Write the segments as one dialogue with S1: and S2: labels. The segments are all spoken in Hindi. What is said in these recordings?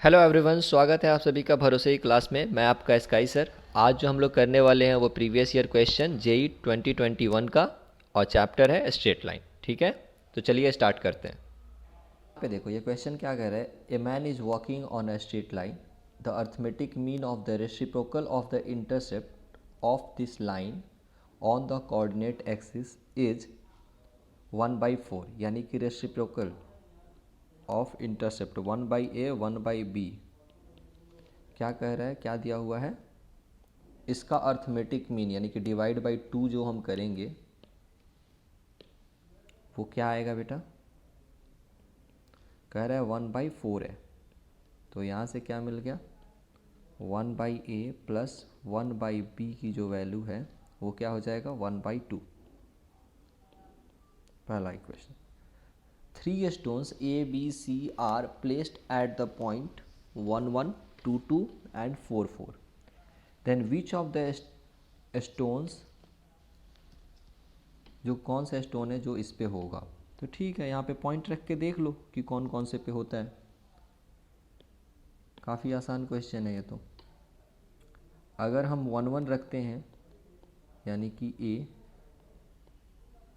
S1: हेलो एवरीवन, स्वागत है आप सभी का भरोसे की क्लास में। मैं आपका स्काई सर। आज जो हम लोग करने वाले हैं वो प्रीवियस ईयर क्वेश्चन जेई 2021 का, और चैप्टर है स्ट्रेट लाइन। ठीक है, तो चलिए स्टार्ट करते हैं। पे देखो ये क्वेश्चन क्या कह रहा है। A man is walking on a straight line, the arithmetic mean of the reciprocal of the intercept of this line on the coordinate axis is 1/4, यानी कि reciprocal of intercept 1/a 1/b क्या कह रहा है, क्या दिया हुआ है। इसका अर्थमेटिक मीन यानी कि डिवाइड बाई 2 जो हम करेंगे वो क्या आएगा बेटा। कह रहा है 1/4 है, तो यहाँ से क्या मिल गया 1/a प्लस 1/b की जो वैल्यू है वो क्या हो जाएगा 1/2। पहला equation. 3 stones A, B, C are placed at the point 1 1 2 2 and 4 4. Then which of the stones, जो कौन सा स्टोन है जो इस पे होगा। तो ठीक है, यहाँ पे पॉइंट रख के देख लो कि कौन कौन से पे होता है। काफ़ी आसान क्वेश्चन है ये तो। अगर हम 1 1 रखते हैं यानी कि A,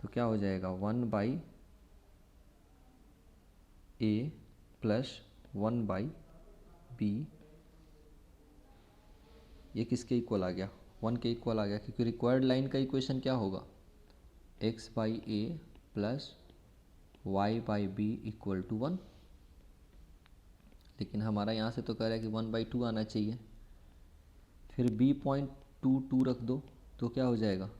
S1: तो क्या हो जाएगा 1/a प्लस 1/b। ये किसके इक्वल आ गया 1 के इक्वल आ गया, क्योंकि रिक्वायर्ड लाइन का इक्वेशन क्या होगा x/a plus y/b equal to 1। लेकिन हमारा यहाँ से तो कह रहा है कि 1/2 आना चाहिए। फिर b.22 रख दो तो क्या हो जाएगा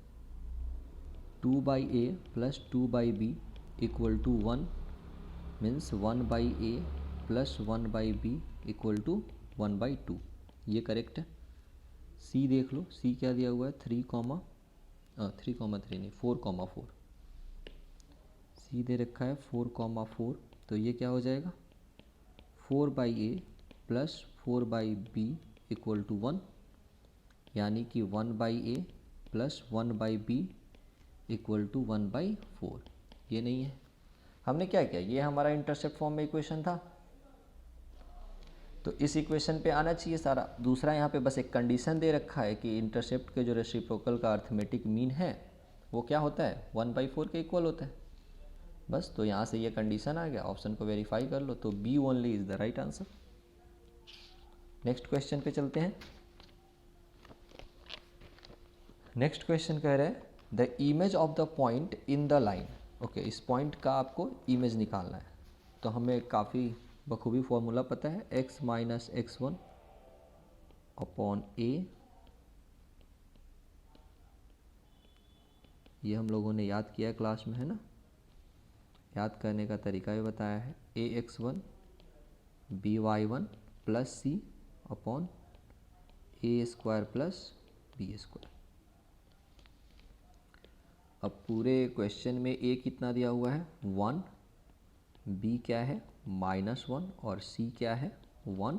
S1: 2/a plus 2/b equal to 1, means 1/a plus 1/b equal to 1/2। ये करेक्ट है। सी देख लो, सी क्या दिया हुआ है 3,3 नहीं 4,4। सी दे रखा है 4,4, तो ये क्या हो जाएगा 4/a plus 4/b equal to 1, यानी कि 1/a plus 1/b equal to 1/4। ये नहीं है। हमने क्या किया, ये हमारा इंटरसेप्ट फॉर्म में इक्वेशन था, तो इस इक्वेशन पे आना चाहिए सारा। दूसरा यहाँ पे बस एक कंडीशन दे रखा है कि इंटरसेप्ट के जो रेसिप्रोकल का अर्थमेटिक मीन है वो क्या होता है 1/4 के इक्वल होता है। बस, तो यहाँ से ये कंडीशन आ गया। ऑप्शन को वेरीफाई कर लो, तो B only is the right answer. Next question पे चलते हैं। नेक्स्ट क्वेश्चन कह रहे हैं the image of the point in the line. Okay, इस पॉइंट का आपको इमेज निकालना है। तो हमें काफ़ी बखूबी फॉर्मूला पता है, x minus x1 upon a। ये हम लोगों ने याद किया क्लास में, है ना। याद करने का तरीका भी बताया है, ax1 by1 प्लस सी अपॉन a² प्लस b²। अब पूरे क्वेश्चन में a कितना दिया हुआ है 1, b क्या है -1 और c क्या है 1,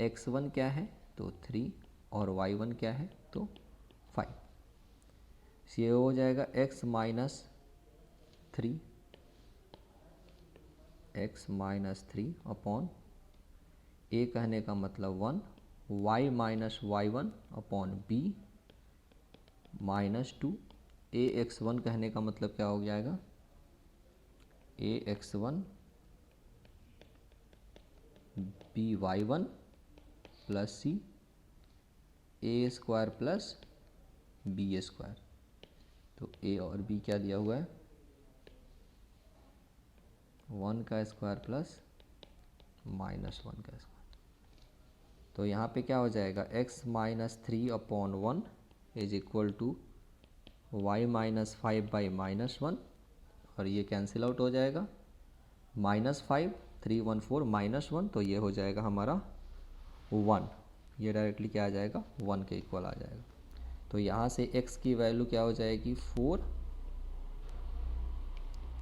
S1: x1 क्या है तो 3 और y1 क्या है तो 5। ये हो जाएगा x माइनस 3 अपॉन a कहने का मतलब 1, y minus y1 upon b -2। ax1 कहने का मतलब क्या हो जाएगा ax1 by1 प्लस सी a² प्लस b²। तो a और b क्या दिया हुआ है 1 का स्क्वायर प्लस -1 का स्क्वायर। तो यहाँ पे क्या हो जाएगा x minus 3 upon 1 is equal to y minus 5/-1, और ये कैंसिल आउट हो जाएगा -5 3 1 4 -1, तो ये हो जाएगा हमारा 1। ये डायरेक्टली क्या आ जाएगा 1 के इक्वल आ जाएगा। तो यहाँ से x की वैल्यू क्या हो जाएगी 4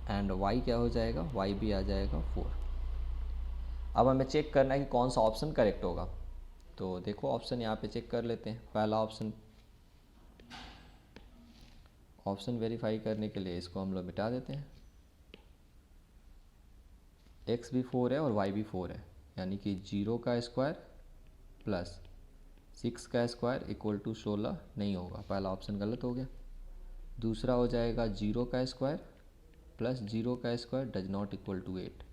S1: एंड y क्या हो जाएगा y भी आ जाएगा 4। अब हमें चेक करना है कि कौन सा ऑप्शन करेक्ट होगा। तो देखो ऑप्शन यहाँ पे चेक कर लेते हैं। पहला ऑप्शन वेरीफाई करने के लिए इसको हम लोग मिटा देते हैं। x भी 4 है और y भी 4 है, यानी कि 0 का स्क्वायर प्लस 6 का स्क्वायर इक्वल टू 16 नहीं होगा, पहला ऑप्शन गलत हो गया। दूसरा हो जाएगा 0 का स्क्वायर प्लस 0 का square does not equal to 8,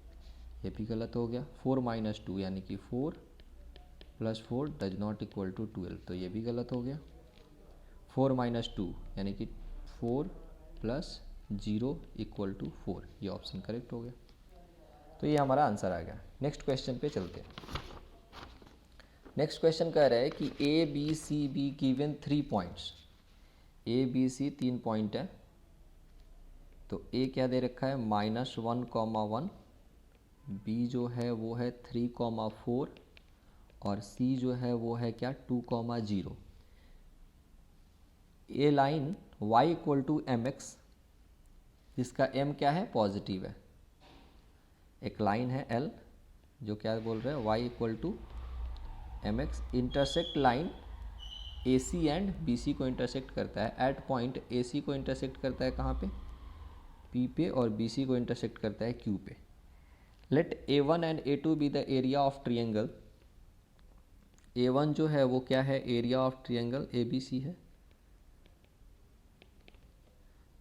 S1: ये भी गलत हो गया। 4 माइनस 2 यानी कि 4 plus 4 does not equal to 12, तो ये भी गलत हो गया। 4 माइनस 2 यानी कि 4 प्लस 0 इक्वल टू 4, ये ऑप्शन करेक्ट हो गया। तो ये हमारा आंसर आ गया। नेक्स्ट क्वेश्चन पे चलते हैं। नेक्स्ट क्वेश्चन कह रहा है कि A B C be given 3 points, A B C 3 point है। तो ए क्या दे रखा है -1, बी जो है वो है 3, 4 और सी जो है वो है क्या 2, 0। A line y equal to M x, जिसका m क्या है पॉजिटिव है। एक लाइन है L जो क्या बोल रहे हैं y equal to M X, intersect line A C and B C को इंटरसेक्ट करता है। एट पॉइंट ए सी को इंटरसेक्ट करता है कहाँ पे P पे, और बी सी को इंटरसेक्ट करता है Q पे। Let A1 and A2 be the area of triangle. A1 जो है वो क्या है एरिया ऑफ ट्रिएंगल ABC है,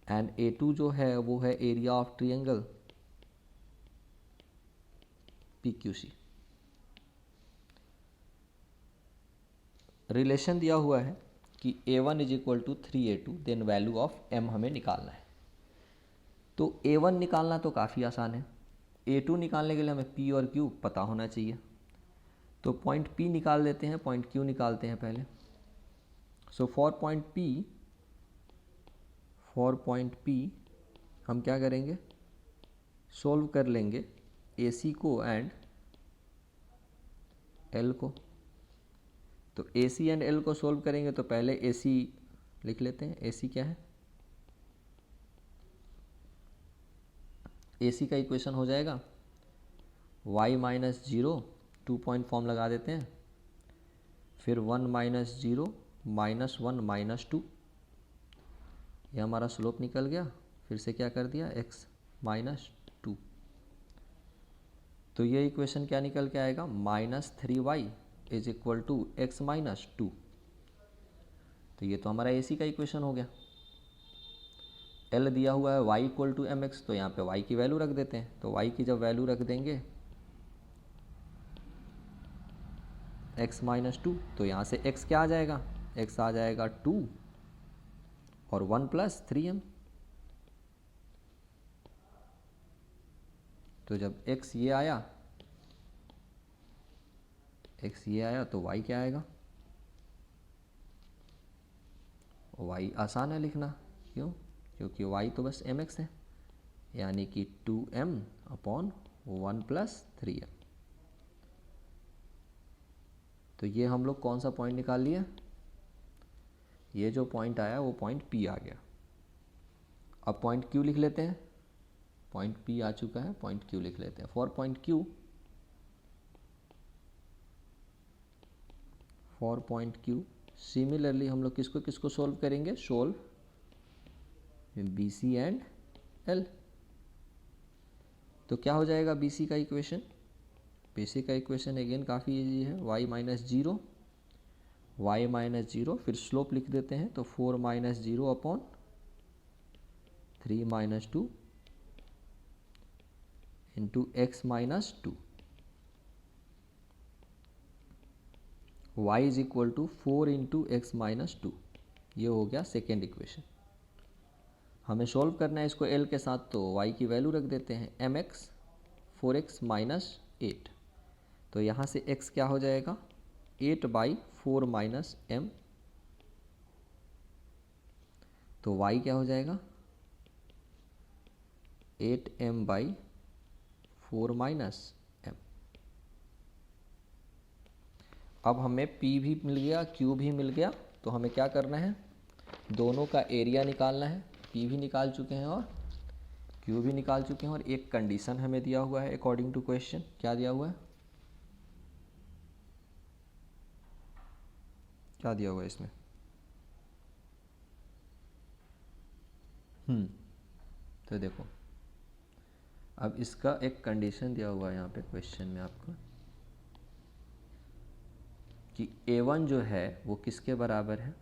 S1: एंड A2 जो है वो है area of triangle PQC। Relation दिया हुआ है कि A1 is equal to 3A2, then value of M हमें निकालना है। तो A1 निकालना तो काफ़ी आसान है, A2 निकालने के लिए हमें P और Q पता होना चाहिए। तो पॉइंट P निकाल देते हैं, पॉइंट Q निकालते हैं पहले। सो फॉर पॉइंट P हम क्या करेंगे, सोल्व कर लेंगे AC को एंड L को। तो AC एंड L को सोल्व करेंगे तो पहले AC लिख लेते हैं। AC क्या है, AC का इक्वेशन हो जाएगा y माइनस 0, 2 पॉइंट फॉर्म लगा देते हैं, फिर 1 माइनस 0 माइनस 1 माइनस 2, ये हमारा स्लोप निकल गया। फिर से क्या कर दिया x माइनस 2, तो ये इक्वेशन क्या निकल के आएगा -3y is equal to x minus 2। तो ये तो हमारा AC का इक्वेशन हो गया। L दिया हुआ है y equal to M X, तो यहाँ पे y की वैल्यू रख देते हैं। तो y की जब वैल्यू रख देंगे x माइनस 2, तो यहाँ से x क्या आ जाएगा, x आ जाएगा 2 और 1 प्लस 3m। तो जब x ये आया तो y क्या आएगा, y आसान है लिखना। क्यों, क्योंकि y तो बस mx है, यानी कि 2m अपॉन 1 प्लस 3m। तो ये हम लोग कौन सा पॉइंट निकाल लिया, ये जो पॉइंट आया वो पॉइंट P आ गया। अब पॉइंट Q लिख लेते हैं, पॉइंट P आ चुका है, पॉइंट Q लिख लेते हैं। फॉर पॉइंट Q सिमिलरली हम लोग किसको किसको सोल्व करेंगे, सोल्व BC एंड L। तो क्या हो जाएगा BC का इक्वेशन, BC का इक्वेशन अगेन काफ़ी इजी है, y माइनस 0, फिर स्लोप लिख देते हैं। तो 4 minus 0 upon 3 minus 2 into x minus 2, y is equal to 4 into X minus 2। ये हो गया सेकेंड इक्वेशन। हमें सोल्व करना है इसको L के साथ, तो y की वैल्यू रख देते हैं mx 4x माइनस 8। तो यहाँ से x क्या हो जाएगा 8/4 माइनस m, तो y क्या हो जाएगा 8m/4 माइनस m। अब हमें P भी मिल गया, Q भी मिल गया, तो हमें क्या करना है, दोनों का एरिया निकालना है। P भी निकाल चुके हैं और Q भी निकाल चुके हैं, और एक कंडीशन हमें दिया हुआ है अकॉर्डिंग टू क्वेश्चन। क्या दिया हुआ है, क्या दिया हुआ है इसमें, तो देखो अब इसका एक कंडीशन दिया हुआ है यहाँ पे क्वेश्चन में आपको कि A1 जो है वो किसके बराबर है,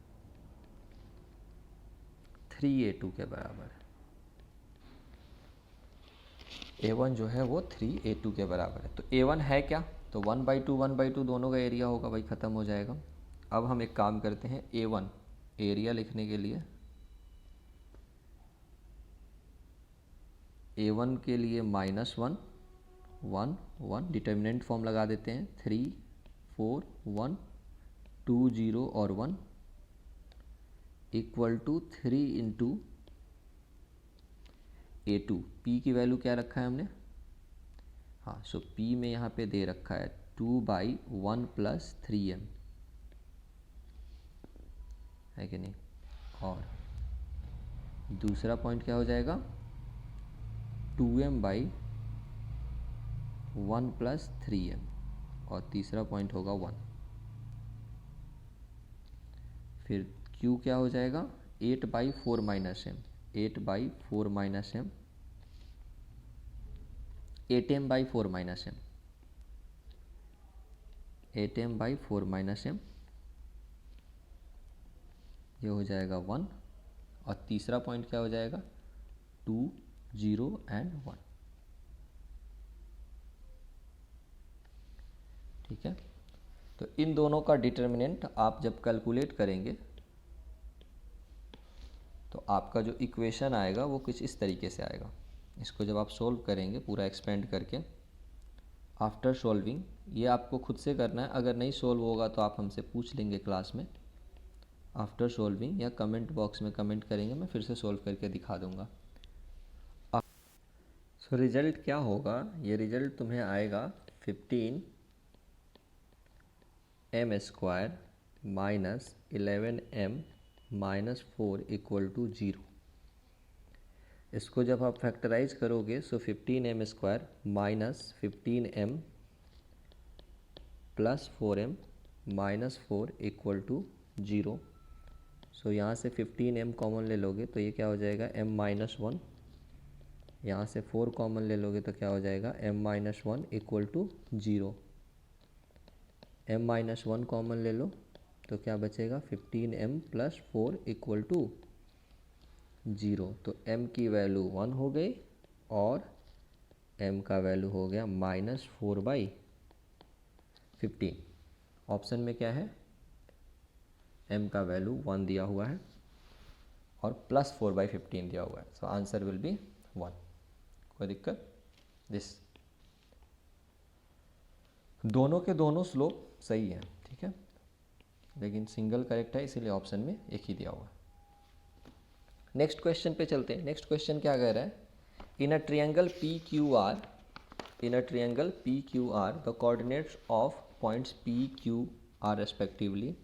S1: 3A2 के बराबर है। A1 जो है वो 3A2 के बराबर है। तो A1 है क्या, तो 1/2 दोनों का एरिया होगा भाई, ख़त्म हो जाएगा। अब हम एक काम करते हैं, A1 एरिया लिखने के लिए A1 के लिए -1 1 1 डिटर्मिनेंट फॉर्म लगा देते हैं, 3 4 1 2 0 और 1 equal to 3 into A2। P की वैल्यू क्या रखा है हमने, हाँ, सो P में यहाँ पे दे रखा है 2/1 + 3m, है कि नहीं। और दूसरा पॉइंट क्या हो जाएगा, 2m/1 + 3m, और तीसरा पॉइंट होगा 1। फिर Q क्या हो जाएगा, 8/4 - m, 8/4 - m, 8m/4 - m, 8m/4 - m, ये हो जाएगा 1। और तीसरा पॉइंट क्या हो जाएगा, 2 0 एंड 1। ठीक है, तो इन दोनों का डिटर्मिनेंट आप जब कैलकुलेट करेंगे तो आपका जो इक्वेशन आएगा वो कुछ इस तरीके से आएगा। इसको जब आप सोल्व करेंगे पूरा एक्सपेंड करके, आफ्टर सॉल्विंग, ये आपको खुद से करना है, अगर नहीं सोल्व होगा तो आप हमसे पूछ लेंगे क्लास में, आफ्टर सॉल्विंग, या कमेंट बॉक्स में कमेंट करेंगे, मैं फिर से सोल्व करके दिखा दूंगा। सो रिज़ल्ट क्या होगा, ये रिज़ल्ट तुम्हें आएगा 15m² - 11m - 4 = 0। इसको जब आप फैक्टराइज करोगे, सो 15m² - 15m + 4m - 4 = 0। सो यहाँ से 15m कॉमन ले लोगे तो ये क्या हो जाएगा, m - 1। यहाँ से 4 कॉमन ले लोगे तो क्या हो जाएगा, m - 1 = 0। m - 1 कॉमन ले लो तो क्या बचेगा, 15m + 4 = 0। तो m की वैल्यू 1 हो गई और m का वैल्यू हो गया -4/15। ऑप्शन में क्या है, m का वैल्यू 1 दिया हुआ है और +4/15 दिया हुआ है। So answer will B 1। कोई दिक्कत, दिस दोनों के दोनों स्लोप सही है, ठीक है, लेकिन सिंगल करेक्ट है, इसीलिए ऑप्शन में एक ही दिया हुआ है। नेक्स्ट क्वेश्चन पे चलते हैं। नेक्स्ट क्वेश्चन क्या कह रहा है, in a triangle PQR, in a triangle PQR the coordinates of points PQR respectively.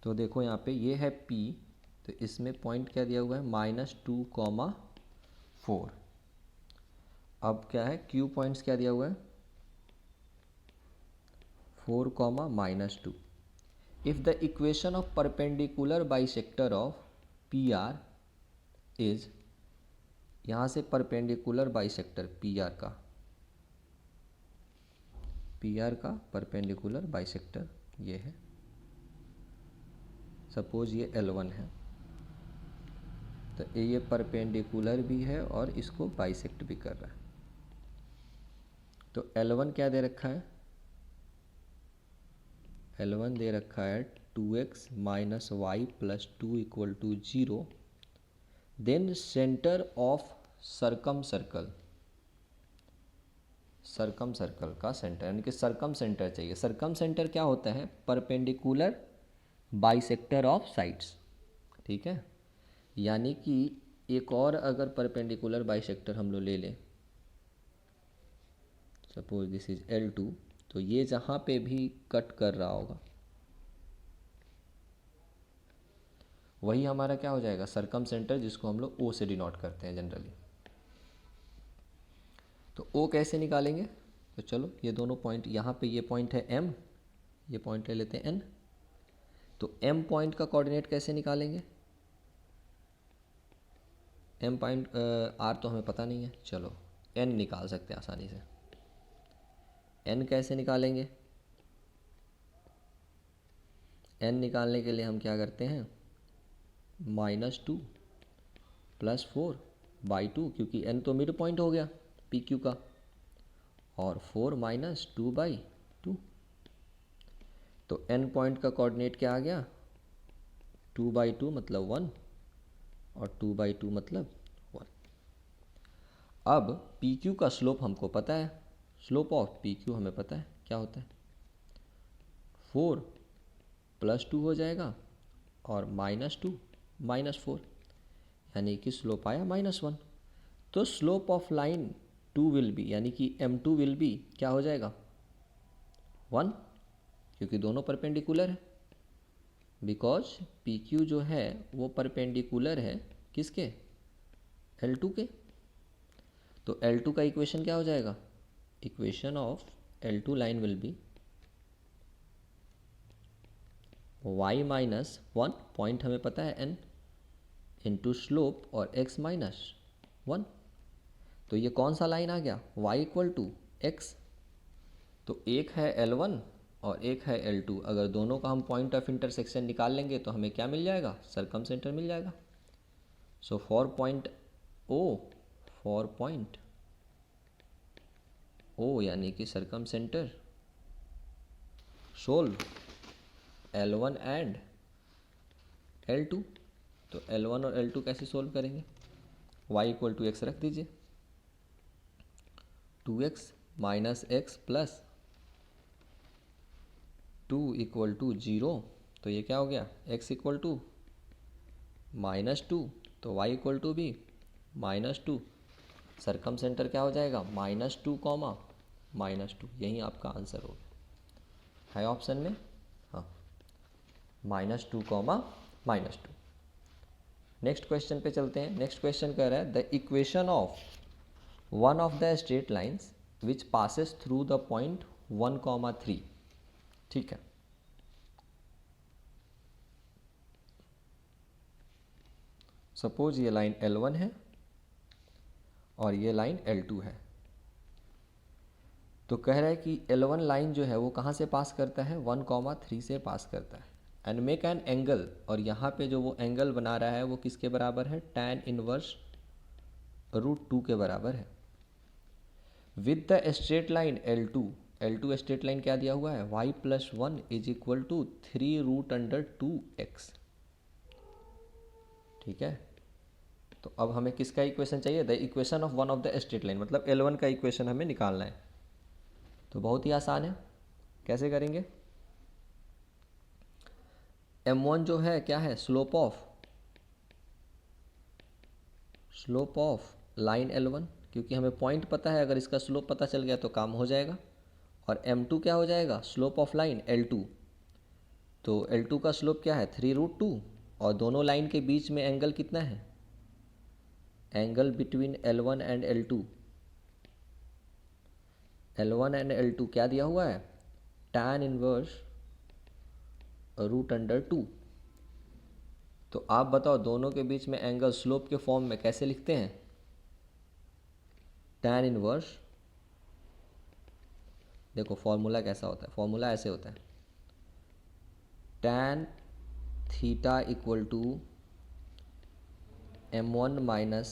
S1: तो देखो यहाँ पे ये है P, तो इसमें पॉइंट क्या दिया हुआ है, -2, 4। अब क्या है, Q पॉइंट्स क्या दिया हुआ है, 4, -2। If the equation of perpendicular bisector of PR is, यहाँ से परपेंडिकुलर बाइसेक्टर PR का परपेंडिकुलर बाइसेक्टर ये है, सपोज ये L1 है, तो ये परपेंडिकुलर भी है और इसको बाइसेक्ट भी कर रहा है। तो L1 क्या दे रखा है, L1 दे रखा है 2x - y + 2 = 0। Then centre of circumcircle का सेंटर, यानी कि सर्कम सेंटर चाहिए। सर्कम सेंटर क्या होता है, परपेंडिकुलर बाइसेक्टर ऑफ साइड्स, ठीक है। यानी कि एक और अगर परपेंडिकुलर बाइसेक्टर हम लोग ले लें, सपोज दिस इज L2, तो ये जहाँ पे भी कट कर रहा होगा वही हमारा क्या हो जाएगा, सर्कम सेंटर, जिसको हम लोग O से डिनोट करते हैं जनरली। तो O कैसे निकालेंगे, तो चलो ये दोनों पॉइंट, यहाँ पे ये पॉइंट है M, ये पॉइंट ले लेते हैं N। तो M पॉइंट का कोऑर्डिनेट कैसे निकालेंगे, M पॉइंट R तो हमें पता नहीं है, चलो N निकाल सकते हैं आसानी से। n कैसे निकालेंगे? n निकालने के लिए हम क्या करते हैं, -2 + 4/2, क्योंकि n तो मिड पॉइंट हो गया पी क्यू का, और 4 - 2/2। तो n पॉइंट का कोऑर्डिनेट क्या आ गया, 2/2 मतलब 1 और 2/2 मतलब 1। अब पी क्यू का स्लोप हमको पता है, स्लोप ऑफ पी क्यू हमें पता है क्या होता है, 4 + 2 हो जाएगा और -2 - 4, यानी कि स्लोप आया -1। तो slope of line 2 will be, यानी कि m2 विल बी क्या हो जाएगा, 1, क्योंकि दोनों परपेंडिकुलर है। बिकॉज पी क्यू जो है वो परपेंडिकुलर है किसके, L2 के। तो L2 का इक्वेशन क्या हो जाएगा, equation of L2 line will be y -1, point हमें पता है n, इंटू स्लोप और x -1। तो ये कौन सा लाइन आ गया, y = x। तो एक है L1 और एक है L2, अगर दोनों का हम पॉइंट ऑफ इंटरसेक्शन निकाल लेंगे तो हमें क्या मिल जाएगा, सर्कमसेंटर मिल जाएगा। सो फॉर पॉइंट O यानी कि सर्कमसेंटर, सोल्व L1 एंड L2। तो L1 और L2 कैसे सोल्व करेंगे, y = x रख दीजिए, 2x - x + 2 = 0। तो ये क्या हो गया, x = -2, तो y = भी -2। सर्कमसेंटर क्या हो जाएगा, -2, -2। यही आपका आंसर होगा, है ऑप्शन में, हाँ, -2, -2। नेक्स्ट क्वेश्चन पे चलते हैं। नेक्स्ट क्वेश्चन कह रहा है the equation of one of the straight lines which passes through the point 1, 3। ठीक है, सपोज ये लाइन L1 है और ये लाइन L2 है। तो कह रहा है कि L1 लाइन जो है वो कहाँ से पास करता है, 1, 3 से पास करता है। एंड मेक एन एंगल, और यहाँ पे जो वो एंगल बना रहा है वो किसके बराबर है, tan इनवर्स √2 के बराबर है। With the straight line L2 straight line क्या दिया हुआ है, y + 1 = 3√2x। ठीक है, तो अब हमें किसका इक्वेशन चाहिए, the equation of one of the straight line, मतलब L1 का इक्वेशन हमें निकालना है। तो बहुत ही आसान है, कैसे करेंगे, m1 जो है क्या है, स्लोप ऑफ लाइन L1, क्योंकि हमें पॉइंट पता है, अगर इसका स्लोप पता चल गया तो काम हो जाएगा। और m2 क्या हो जाएगा, स्लोप ऑफ लाइन L2। तो L2 का स्लोप क्या है, 3√2, और दोनों लाइन के बीच में एंगल कितना है, angle between L1 and L2, L1 and L2 क्या दिया हुआ है, tan इनवर्स √2। तो आप बताओ दोनों के बीच में एंगल स्लोप के फॉर्म में कैसे लिखते हैं, tan इनवर्स, देखो फॉर्मूला कैसा होता है, फॉर्मूला ऐसे होता है, tan theta = m1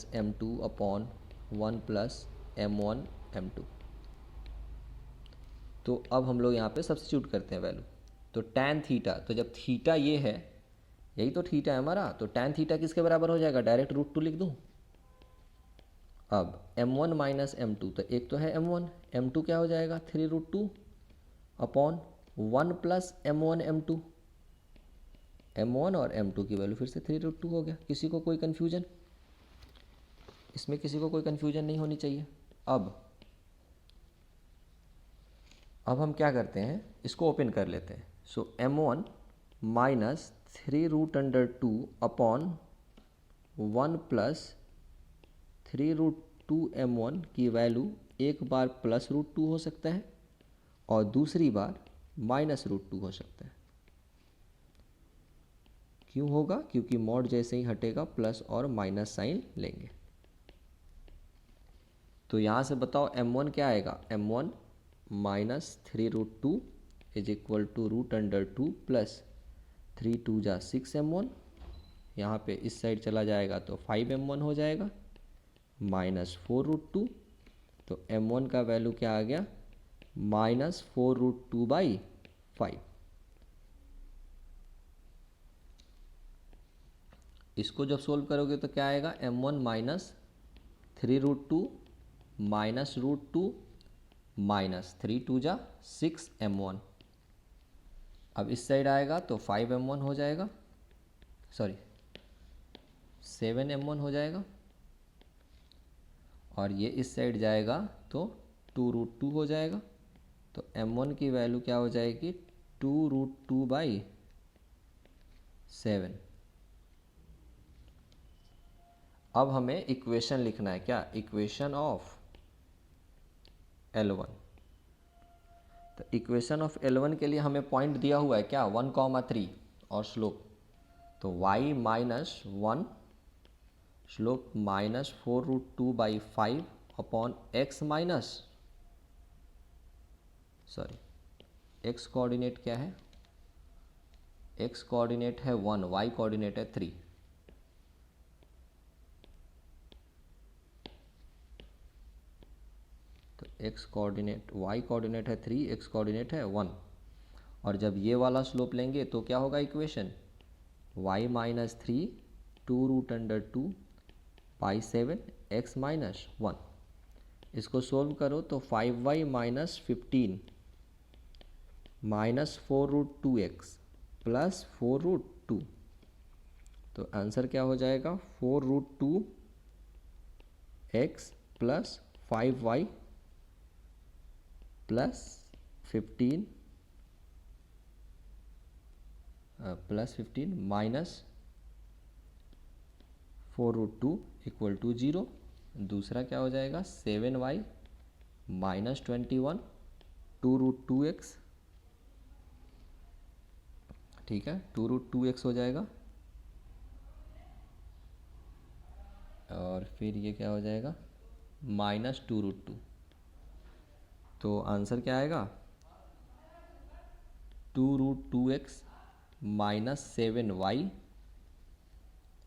S1: - m2 upon 1 + m1 m2। तो अब हम लोग यहाँ पे सब्स्टिट्यूट करते हैं वैल्यू। तो tan थीटा, तो जब थीटा ये है, यही तो थीटा है हमारा, तो tan थीटा किसके बराबर हो जाएगा, डायरेक्ट √2 लिख दूँ। अब m1 - m2, तो एक तो है m1, m2 क्या हो जाएगा, 3√2 अपॉन 1 + m1 m2। m1 और m2 की वैल्यू फिर से 3√2 हो गया। किसी को कोई कन्फ्यूजन, इसमें किसी को कोई कन्फ्यूजन नहीं होनी चाहिए। अब हम क्या करते हैं, इसको ओपन कर लेते हैं। सो m1 - 3√2 अपॉन 1 + 3√2 m1 की वैल्यू एक बार +√2 हो सकता है और दूसरी बार -√2 हो सकता है। क्यों होगा, क्योंकि मॉड जैसे ही हटेगा प्लस और माइनस साइन लेंगे। तो यहाँ से बताओ m1 क्या आएगा, m1 -3√2 is equal to √2 plus 3 2 जा 6m1। यहाँ पे इस साइड चला जाएगा तो 5m1 हो जाएगा, -4√2। तो m1 का वैल्यू क्या आ गया, -4√2/5। इसको जब सोल्व करोगे तो क्या आएगा, m1 -3√2 -√2 -3 2 जा 6m1। अब इस साइड आएगा तो 5m1 हो जाएगा, सॉरी 7m1 हो जाएगा, और ये इस साइड जाएगा तो 2√2 हो जाएगा। तो m1 की वैल्यू क्या हो जाएगी, 2√2/7। अब हमें इक्वेशन लिखना है, क्या, इक्वेशन ऑफ L1। तो इक्वेशन ऑफ L1 के लिए हमें पॉइंट दिया हुआ है क्या, 1,3 और स्लोप। तो y -1 slope -4√2/5 upon x x coordinate क्या है, x कोऑर्डिनेट है 1, y कोऑर्डिनेट है 3। तो x कोऑर्डिनेट, y कोऑर्डिनेट है 3, x कोऑर्डिनेट है 1। और जब ये वाला स्लोप लेंगे तो क्या होगा इक्वेशन, y -3 2√2/7 x -1। इसको सोल्व करो तो 5y -15 -4√2x प्लस 4√2। तो आंसर क्या हो जाएगा, 4√2x plus 5y plus 15 minus 4√2 equal to 0। दूसरा क्या हो जाएगा, 7y -21 2√2x, ठीक है, 2√2x हो जाएगा। और फिर ये क्या हो जाएगा, -2√2। तो आंसर क्या आएगा, 2√2x -7y,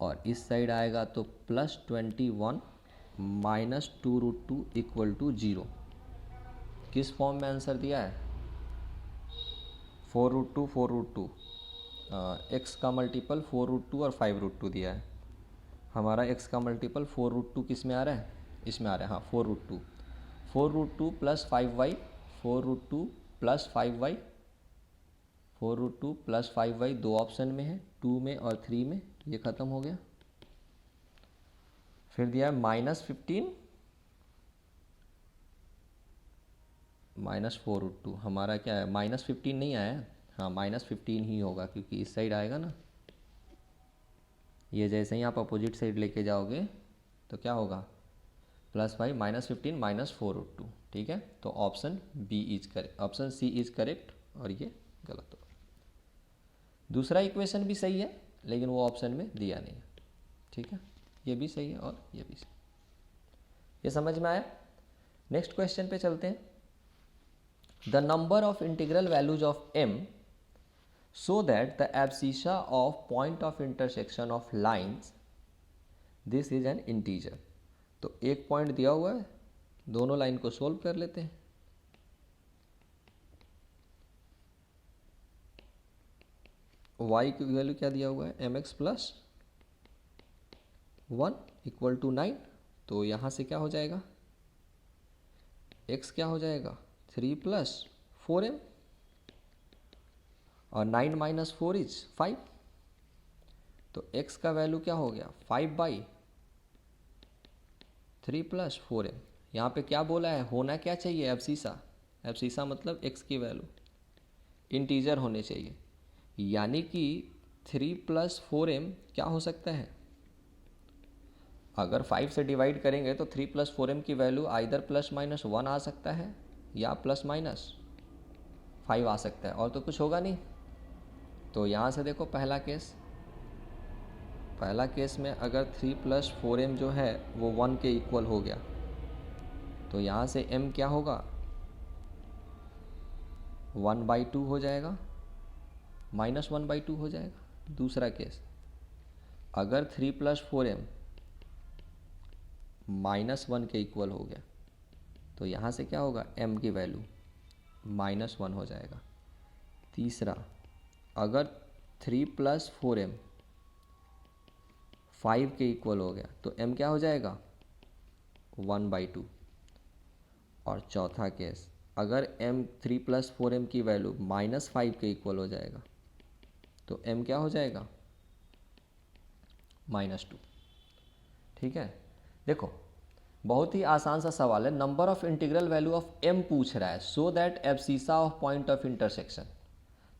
S1: और इस साइड आएगा तो +21 -2√2 इक्वल टू 0। किस फॉर्म में आंसर दिया है, 4√2 4√2, x का मल्टीपल 4√2 और 5√2 दिया है। हमारा x का मल्टीपल 4√2 किस में आ रहा है, इसमें आ रहा है, हाँ 4√2। 4√2 plus 5y, 4√2 plus 5y, 4√2 plus 5y दो ऑप्शन में है, 2 में और 3 में, ये ख़त्म हो गया। फिर दिया है -15 -4√2। हमारा क्या है, -15 नहीं आया है, हाँ -15 ही होगा क्योंकि इस साइड आएगा ना। ये जैसे ही आप अपोजिट साइड लेके जाओगे तो क्या होगा, +5 -15 -4√2, ठीक है। तो option B is correct, option C is correct, और ये गलत होगा। दूसरा इक्वेशन भी सही है लेकिन वो ऑप्शन में दिया नहीं है, ठीक है। ये भी सही है और ये भी सही। ये समझ में आया। नेक्स्ट क्वेश्चन पे चलते हैं। The number of integral values of m so that the abscissa of point of intersection of lines this is an integer. तो एक पॉइंट दिया हुआ है, दोनों लाइन को सोल्व कर लेते हैं। y की वैल्यू क्या दिया हुआ है, mx प्लस 1 इक्वल टू 9। तो यहाँ से क्या हो जाएगा, x क्या हो जाएगा, 3 + 4m, और 9 - 4 इज 5। तो x का वैल्यू क्या हो गया, 5/3 + 4m। यहाँ पे क्या बोला है, होना क्या चाहिए, एब्सिसा। एब्सिसा मतलब x की वैल्यू इंटीजर होने चाहिए, यानी कि 3 + 4m क्या हो सकता है, अगर 5 से डिवाइड करेंगे तो 3 + 4m की वैल्यू आइदर ±1 आ सकता है या ±5 आ सकता है, और तो कुछ होगा नहीं। तो यहाँ से देखो पहला केस में अगर 3 + 4m जो है वो 1 के इक्वल हो गया, तो यहाँ से m क्या होगा, 1/2 हो जाएगा, -1/2 हो जाएगा। दूसरा केस, अगर 3 + 4m -1 के इक्वल हो गया तो यहाँ से क्या होगा, m की वैल्यू -1 हो जाएगा। तीसरा, अगर 3 + 4m 5 के इक्वल हो गया तो m क्या हो जाएगा, 1/2। और चौथा केस, अगर m 3 + 4m की वैल्यू -5 के इक्वल हो जाएगा तो m क्या हो जाएगा, -2। ठीक है, देखो बहुत ही आसान सा सवाल है। Number of integral value of m पूछ रहा है, so that abscissa of point of intersection.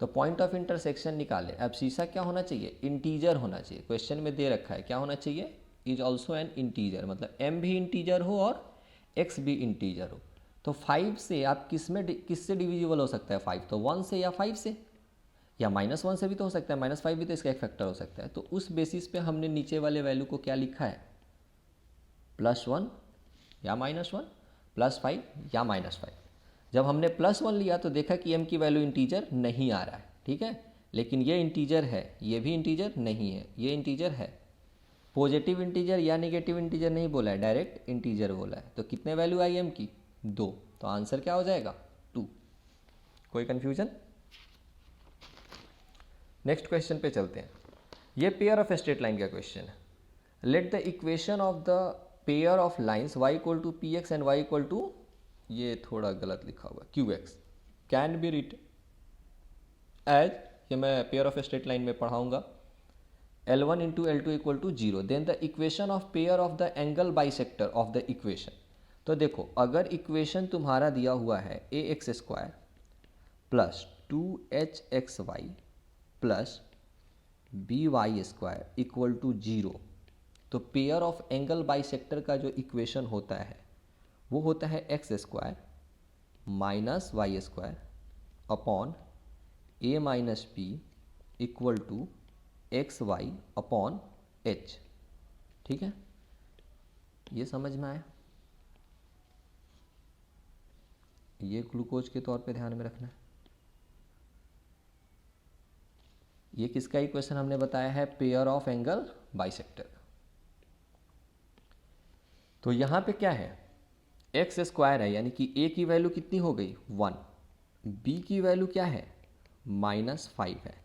S1: तो पॉइंट ऑफ इंटरसेक्शन निकाले, एब्सिसा क्या होना चाहिए, इंटीजर होना चाहिए। क्वेश्चन में दे रखा है क्या होना चाहिए, इज ऑल्सो एन इंटीजर, मतलब m भी इंटीजर हो और x भी इंटीजर हो। तो 5 से आप किससे डिविजिबल हो सकता है, 5 तो 1 से या 5 से, या -1 से भी तो हो सकता है, -5 भी तो इसका एक फैक्टर हो सकता है। तो उस बेसिस पे हमने नीचे वाले वैल्यू को क्या लिखा है, +1 या -1, +5 या -5। जब हमने +1 लिया तो देखा कि m की वैल्यू इंटीजर नहीं आ रहा है, ठीक है, लेकिन ये इंटीजर है, ये भी इंटीजर नहीं है, ये इंटीजर है। पॉजिटिव इंटीजर या नेगेटिव इंटीजर नहीं बोला है, डायरेक्ट इंटीजर बोला है। तो कितने वैल्यू आई m की, 2, तो आंसर क्या हो जाएगा, 2। कोई कन्फ्यूजन? नेक्स्ट क्वेश्चन पे चलते हैं। ये पेयर ऑफ स्ट्रेट लाइन का क्वेश्चन है। Let the equation of the pair of lines y = px and y = ये थोड़ा गलत लिखा हुआ qx can be written as, ये मैं पेयर ऑफ स्ट्रेट लाइन में पढ़ाऊंगा, L1 × L2 = 0। Then the equation of pair of the angle bisector of the equation. तो देखो अगर इक्वेशन तुम्हारा दिया हुआ है ax² + 2hxy + by² = 0, तो पेयर ऑफ एंगल बाइसेक्टर का जो इक्वेशन होता है वो होता है x² - y² upon a - b = xy/h। ठीक है, ये समझ में आया? ये ग्लूकोज के तौर पे ध्यान में रखना है। ये किसका इक्वेशन हमने बताया है, पेयर ऑफ एंगल बाइसेक्टर। तो यहाँ पे क्या है, x² है, यानी कि a की वैल्यू कितनी हो गई, 1, b की वैल्यू क्या है, -5 है।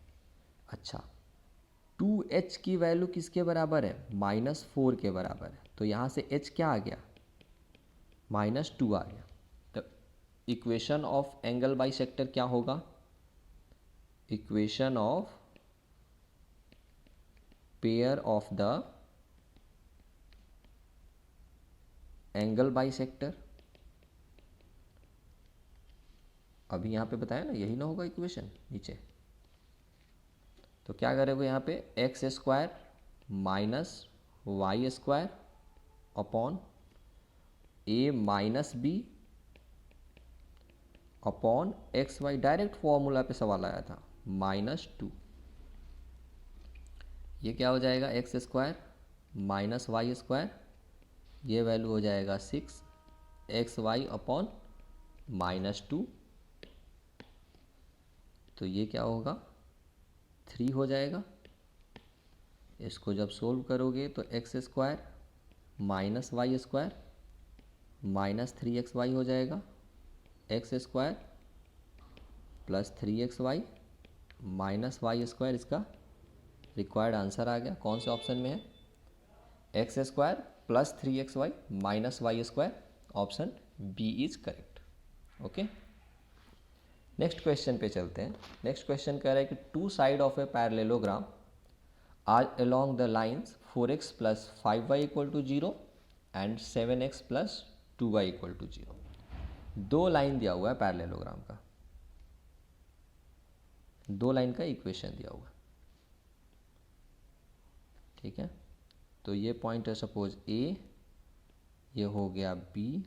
S1: अच्छा, 2h की वैल्यू किसके बराबर है, -4 के बराबर है। तो यहाँ से h क्या आ गया, -2 आ गया। तो इक्वेशन ऑफ एंगल बाइसेक्टर क्या होगा, equation of pair of the angle bisector, अभी यहाँ पे बताया ना, यही ना होगा इक्वेशन नीचे। तो क्या करेंगे यहाँ पे, x² - y² upon a - b upon xy, direct formula पे सवाल आया था, -2। ये क्या हो जाएगा, x² - y², ये वैल्यू हो जाएगा 6 xy अपॉन -2। तो ये क्या होगा, 3 हो जाएगा। इसको जब सोल्व करोगे तो x² - y² -3xy हो जाएगा, x² + 3xy -y² इसका रिक्वायर्ड आंसर आ गया। कौन से ऑप्शन में है, x² + 3xy -y², option B is correct. Okay, next question पे चलते हैं। नेक्स्ट क्वेश्चन कह रहा है कि 2 side of a parallelogram are along the lines 4x + 5y = 0 and 7x + 2y = 0। 2 line दिया हुआ है पैरेललोग्राम का, 2 लाइन का इक्वेशन दिया हुआ है, ठीक है। तो ये पॉइंट है सपोज A, ये हो गया B,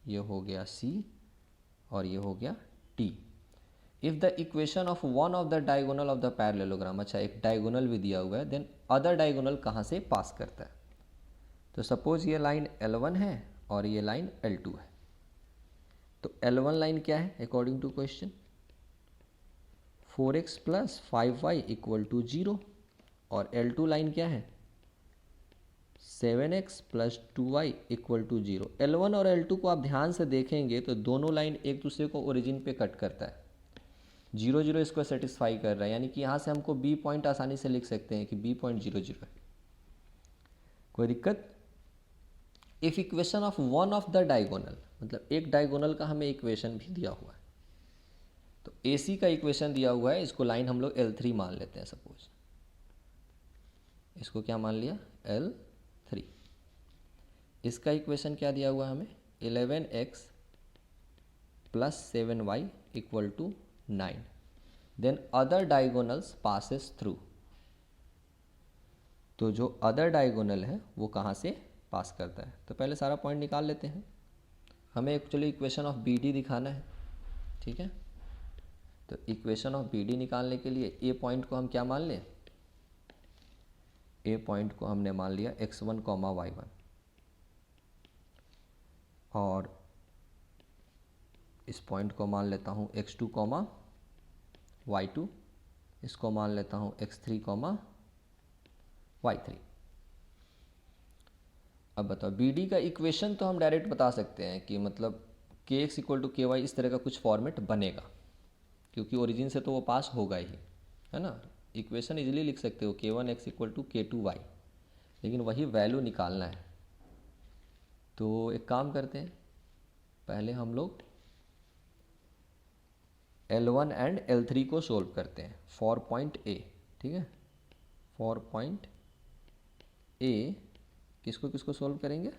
S1: ये हो गया C और ये हो गया T। If the equation of one of the diagonal of the parallelogram, अच्छा एक डायगोनल भी दिया हुआ है, देन अदर डायगोनल कहाँ से पास करता है। तो सपोज ये लाइन L1 है और ये लाइन L2 है। तो L1 लाइन क्या है according to question, 4x plus 5y equal to 0, और L2 लाइन क्या है 7x plus 2y equal to 0। L1 और L2 को आप ध्यान से देखेंगे तो दोनों लाइन एक दूसरे को ओरिजिन पे कट करता है, 0 0 इसको सेटिस्फाई कर रहा है, यानी कि यहाँ से हमको B पॉइंट आसानी से लिख सकते हैं कि B पॉइंट 0 0 है। कोई दिक्कत? If equation of one of the diagonal, मतलब एक डायगोनल का हमें इक्वेशन भी दिया हुआ है, तो AC का इक्वेशन दिया हुआ है, इसको लाइन हम लोग L3 मान लेते हैं। सपोज इसको क्या मान लिया L3। इसका इक्वेशन क्या दिया हुआ है हमें 11x plus 7y equal to 9। Then other diagonals passes through, तो जो अदर डायगोनल है वो कहाँ से पास करता है, तो पहले सारा पॉइंट निकाल लेते हैं। हमें एक्चुअली इक्वेशन ऑफ BD दिखाना है, ठीक है। तो इक्वेशन ऑफ BD निकालने के लिए ए पॉइंट को हम क्या मान लें, ए पॉइंट को हमने मान लिया x1 y1, और इस पॉइंट को मान लेता हूँ x2 y2, इसको मान लेता हूँ x3 y3। अब बताओ BD का इक्वेशन तो हम डायरेक्ट बता सकते हैं कि मतलब kx इक्वल टू ky, इस तरह का कुछ फॉर्मेट बनेगा, क्योंकि ओरिजिन से तो वो पास होगा ही, है ना। इक्वेशन इजीली लिख सकते हो k1x इक्वल टू k2y, लेकिन वही वैल्यू निकालना है। तो एक काम करते हैं, पहले हम लोग L1 एंड L3 को सोल्व करते हैं फॉर पॉइंट A, ठीक है। फॉर पॉइंट A किसको किसको सोल्व करेंगे,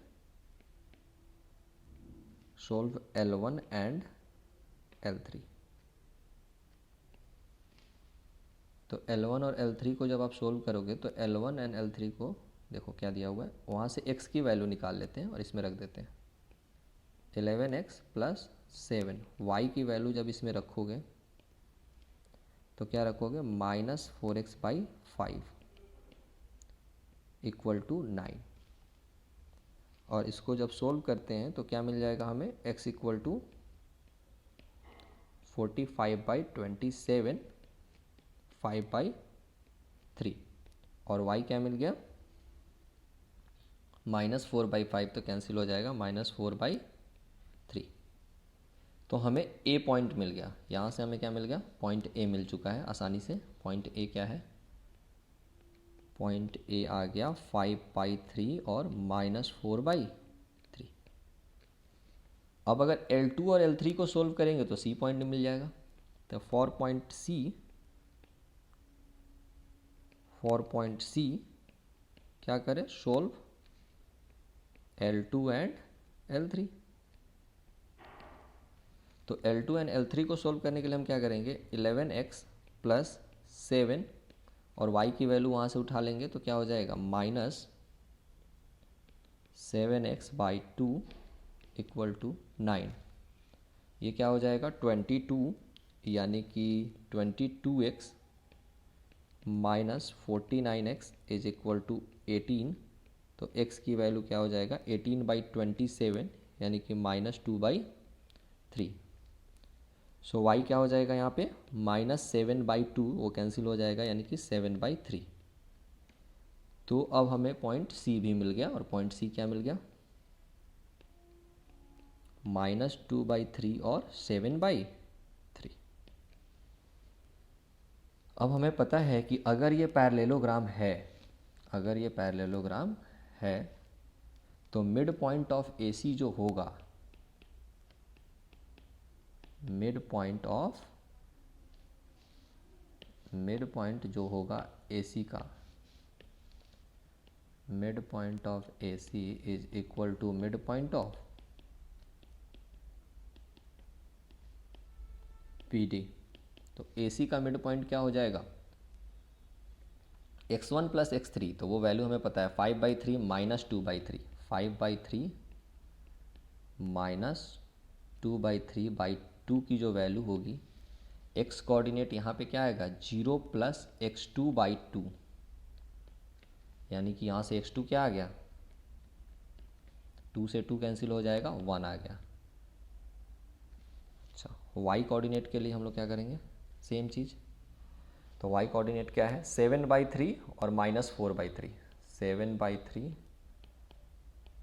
S1: सोल्व L1 एंड L3। तो L1 और L3 को जब आप सोल्व करोगे तो L1 एंड L3 को देखो क्या दिया हुआ है, वहाँ से x की वैल्यू निकाल लेते हैं और इसमें रख देते हैं 11x प्लस 7, y की वैल्यू जब इसमें रखोगे तो क्या रखोगे -4x/5 इक्वल टू 9, और इसको जब सोल्व करते हैं तो क्या मिल जाएगा हमें x इक्वल टू 45/27 5/3, और y क्या मिल गया -4/5, तो कैंसिल हो जाएगा -4/3। तो हमें A पॉइंट मिल गया, यहाँ से हमें क्या मिल गया, पॉइंट A मिल चुका है आसानी से। पॉइंट A क्या है, पॉइंट A आ गया 5/3 और -4/3। अब अगर L2 और L3 को सोल्व करेंगे तो C पॉइंट मिल जाएगा। तो फॉर पॉइंट C क्या करें, सोल्व L2 एंड L3। तो L2 एंड L3 को सोल्व करने के लिए हम क्या करेंगे 11x प्लस 7, और y की वैल्यू वहाँ से उठा लेंगे तो क्या हो जाएगा -7x/2 इक्वल टू 9। ये क्या हो जाएगा 22, यानी कि 22x minus 49x is equal to 18। तो x की वैल्यू क्या हो जाएगा 18/27, यानी कि -2/3। सो y क्या हो जाएगा यहाँ पे -7/2, वो कैंसिल हो जाएगा, यानी कि 7/3। तो अब हमें पॉइंट C भी मिल गया, और पॉइंट C क्या मिल गया -2/3 और 7/3। अब हमें पता है कि अगर ये पैरेललोग्राम है, तो मिड पॉइंट ऑफ AC जो होगा, मिड पॉइंट जो होगा AC का, mid point of AC is equal to mid point of PD। तो AC का मिड पॉइंट क्या हो जाएगा x1 प्लस x3, तो वो वैल्यू हमें पता है 5/3 माइनस 2/3, 5/3 माइनस 2/3/2 की जो वैल्यू होगी, x कोऑर्डिनेट यहाँ पे क्या आएगा 0 प्लस x2/2, यानी कि यहाँ से x2 क्या आ गया 2 से 2 कैंसिल हो जाएगा 1 आ गया। अच्छा, y कोऑर्डिनेट के लिए हम लोग क्या करेंगे, सेम चीज़ तो y कोऑर्डिनेट क्या है, 7/3 और -4/3, 7/3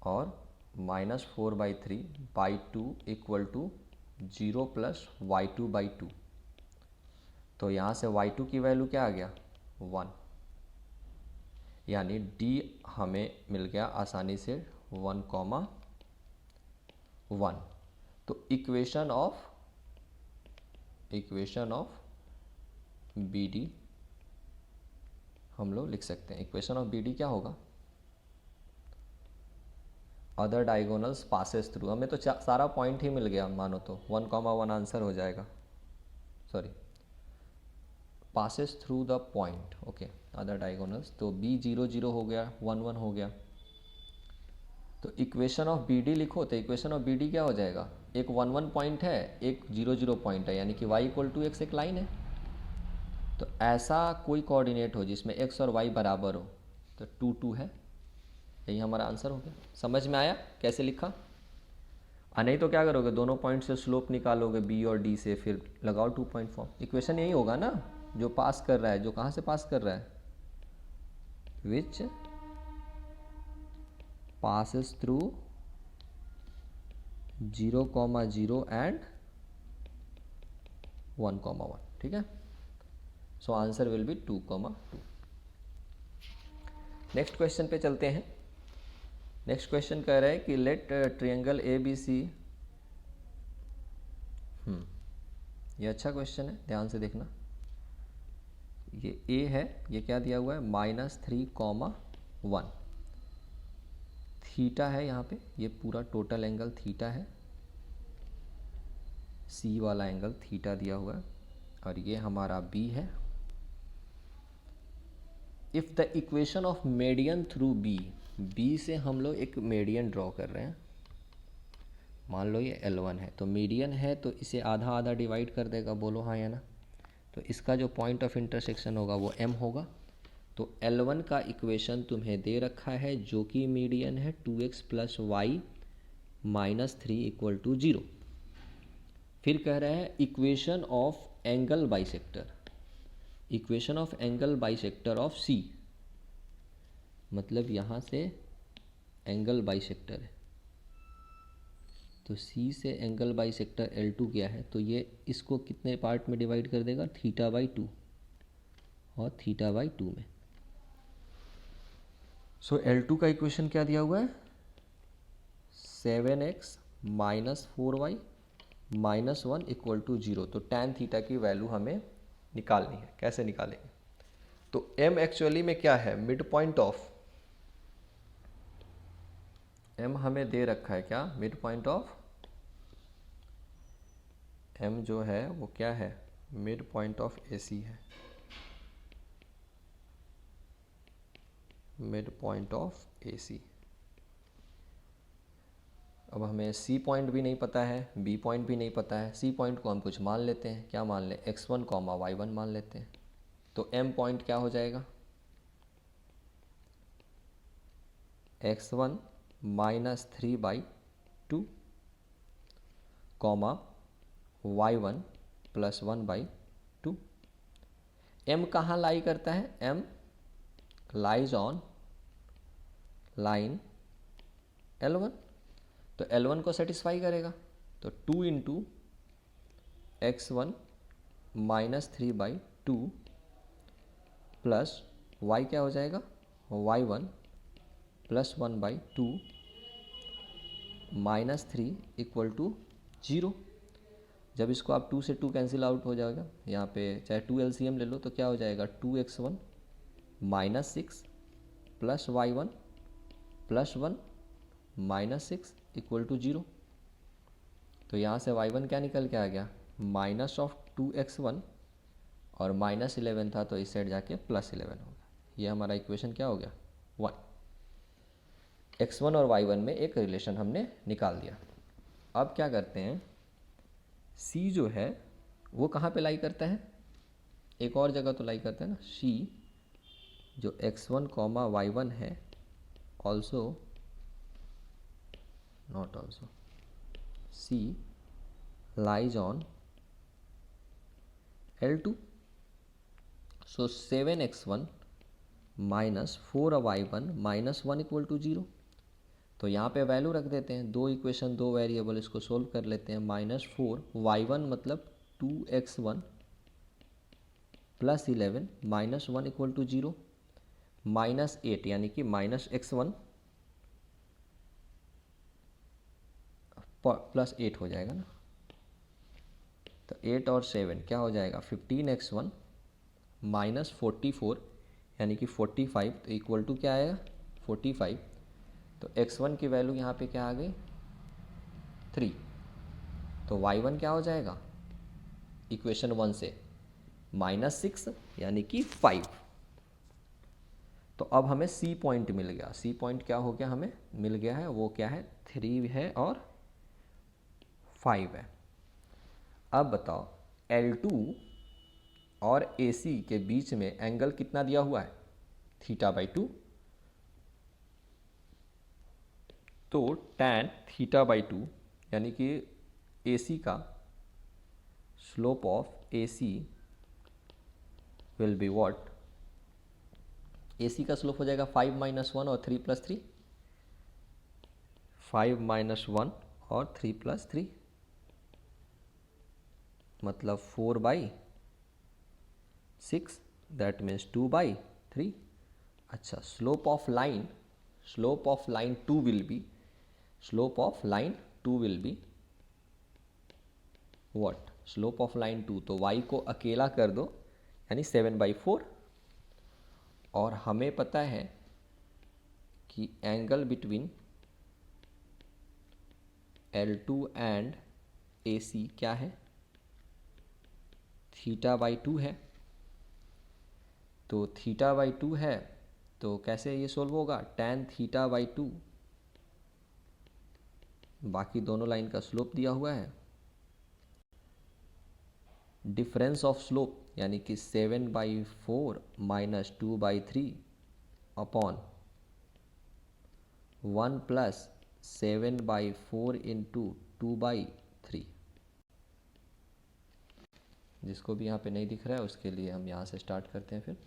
S1: और -4/3/2 इक्वल टू 0 + y2/2। तो यहाँ से y2 की वैल्यू क्या आ गया, 1, यानी d हमें मिल गया आसानी से 1,1। तो इक्वेशन ऑफ BD हम लोग लिख सकते हैं। इक्वेशन ऑफ BD क्या होगा, अदर डायगोनल्स पासेस थ्रू। हमें तो सारा पॉइंट ही मिल गया मानो, तो 1,1 आंसर हो जाएगा, sorry passes through the point, okay, other diagonals. तो B 0 0 हो गया, 1 1 हो गया। तो इक्वेशन ऑफ BD लिखो, तो इक्वेशन ऑफ BD क्या हो जाएगा, एक 1 1 पॉइंट है, एक 0 0 पॉइंट है, यानी कि y = x एक लाइन है। तो ऐसा कोई कोऑर्डिनेट हो जिसमें x और y बराबर हो, तो 2 2 है। यही हमारा आंसर हो गया। समझ में आया कैसे लिखा? नहीं तो क्या करोगे, दोनों पॉइंट से स्लोप निकालोगे B और D से, फिर लगाओ 2 पॉइंट फॉर्म। इक्वेशन यही होगा ना, जो पास कर रहा है, जो कहाँ से पास कर रहा है, विच passes through 0,0 and 1,1, ठीक है। So answer will B 2,2। Next question पे चलते हैं। नेक्स्ट क्वेश्चन कह रहा है कि लेट ट्रायंगल ABC, ये अच्छा क्वेश्चन है, ध्यान से देखना। ये A है, ये क्या दिया हुआ है, -3,1। थीटा है यहाँ पे, ये पूरा टोटल एंगल थीटा है, C वाला एंगल थीटा दिया हुआ है, और ये हमारा B है। If the equation of median through B से हम लोग एक मेडियन ड्रॉ कर रहे हैं। मान लो ये L1 है, तो मीडियन है तो इसे आधा आधा डिवाइड कर देगा, बोलो हाँ या ना। तो इसका जो पॉइंट ऑफ इंटरसेक्शन होगा वो M होगा। तो L1 का इक्वेशन तुम्हें दे रखा है, जो कि मीडियन है 2x + y -3 = 0। फिर कह रहा है equation of angle bisector, equation of angle bisector of C, मतलब यहाँ से एंगल बाइसेक्टर है, तो C से एंगल बाइसेक्टर L2 क्या है, तो ये इसको कितने पार्ट में डिवाइड कर देगा, θ/2 और θ/2 में। सो L2 का इक्वेशन क्या दिया हुआ है, 7x - 4y -1 = 0। तो tan थीटा की वैल्यू हमें निकालनी है। कैसे निकालेंगे, तो M एक्चुअली में क्या है, मिड पॉइंट ऑफ, M हमें दे रखा है क्या, मिड पॉइंट ऑफ M जो है वो क्या है, मिड पॉइंट ऑफ AC है, मिड पॉइंट ऑफ AC। अब हमें C पॉइंट भी नहीं पता है, B पॉइंट भी नहीं पता है। C पॉइंट को हम कुछ मान लेते हैं, क्या मान लें, x1, y1 मान लेते हैं। तो M पॉइंट क्या हो जाएगा, x1 -3/2, y1 + 1/2। M कहाँ लाई करता है, M lies on line L1, तो L1 को सेटिस्फाई करेगा। तो 2 × x1 -3/2 प्लस y क्या हो जाएगा, y1 + 1/2 -3 = 0। जब इसको आप 2 से 2 कैंसिल आउट हो जाएगा, यहाँ पे चाहे 2 LCM ले लो, तो क्या हो जाएगा, 2x1 -6 + y1 + 1 -6 = 0। तो यहाँ से y1 क्या निकल के आ गया, -2x1, और -11 था तो इस साइड जाके +11 हो गया। ये हमारा इक्वेशन क्या हो गया, 1। x1 और y1 में एक रिलेशन हमने निकाल दिया। अब क्या करते हैं, C जो है वो कहाँ पे लाई करता है, एक और जगह तो लाई करता है ना। C जो x1, y1 है, also not also, C lies on L2। So 7x1 minus 4y1 minus 1 equal to 0। तो यहाँ पे वैल्यू रख देते हैं, दो इक्वेशन दो वेरिएबल, इसको सोल्व कर लेते हैं। -4y1 मतलब 2x1 plus 11 minus 1 equal to 0, -8 यानी कि -x1 प्लस 8 हो जाएगा ना। तो 8 और 7 क्या हो जाएगा, 15x1 माइनस 44 यानी कि 45, तो इक्वल टू क्या आएगा 45। तो x1 की वैल्यू यहाँ पे क्या आ गई 3। तो y1 क्या हो जाएगा इक्वेशन 1 से -6 यानी कि 5। तो अब हमें सी पॉइंट मिल गया। सी पॉइंट क्या हो गया, हमें मिल गया है, वो क्या है 3 है और 5 है। अब बताओ L2 और AC के बीच में एंगल कितना दिया हुआ है, θ/2। तो tan θ/2 यानी कि AC का slope of AC will be what, AC का स्लोप हो जाएगा 5 - 1 और 3 + 3, 5 - 1 और 3 + 3 मतलब 4/6, दैट मीन्स 2/3। अच्छा, slope of line 2 will be, slope of line 2 will be what, slope of line 2, तो y को अकेला कर दो यानी 7/4। और हमें पता है कि angle between L2 and AC क्या है, θ/2 है। तो θ/2 है, तो कैसे ये सोल्व होगा, tan θ/2, बाकी दोनों लाइन का स्लोप दिया हुआ है, डिफरेंस ऑफ स्लोप यानी कि 7/4 माइनस 2/3 अपॉन 1 प्लस 7/4 इंटू 2/3। जिसको भी यहाँ पे नहीं दिख रहा है उसके लिए हम यहाँ से स्टार्ट करते हैं फिर।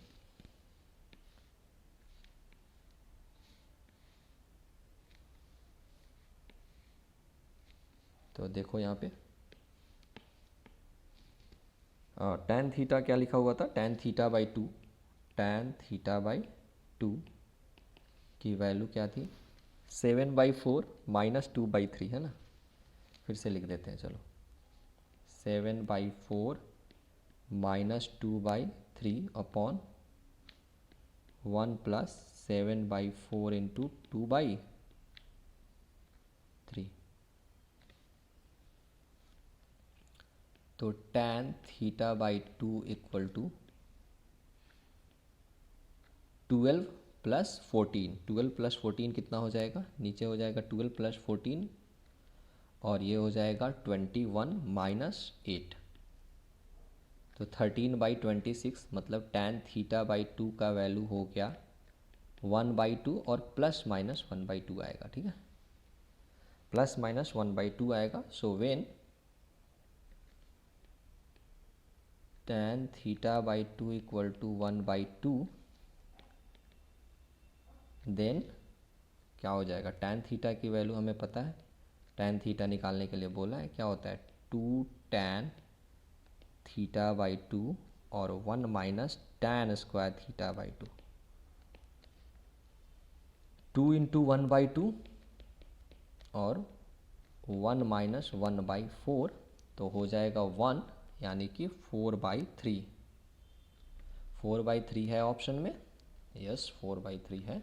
S1: तो देखो यहाँ पे tan थीटा क्या लिखा हुआ था, tan θ/2, tan θ/2 की वैल्यू क्या थी 7/4 माइनस 2/3 है ना। फिर से लिख देते हैं चलो, 7/4 माइनस 2/3 अपॉन 1 प्लस 7/4 इंटू 2/3। तो tan θ/2 इक्वल टू 12 + 14, 12 + 14 कितना हो जाएगा, नीचे हो जाएगा 12 + 14 और ये हो जाएगा 21 - 8, तो 13/26 मतलब tan θ/2 का वैल्यू हो गया 1/2 और ±1/2 आएगा। ठीक है, ±1/2 आएगा। So when tan θ/2 equal to 1/2, then क्या हो जाएगा, tan थीटा की वैल्यू हमें पता है, tan थीटा निकालने के लिए बोला है, क्या होता है 2 tan θ/2 और 1 माइनस tan स्क्वायर θ/2, 2 इंटू 1/2 और 1 माइनस 1/4, तो हो जाएगा 1 यानी कि 4/3। 4/3 है ऑप्शन में, यस 4/3 है।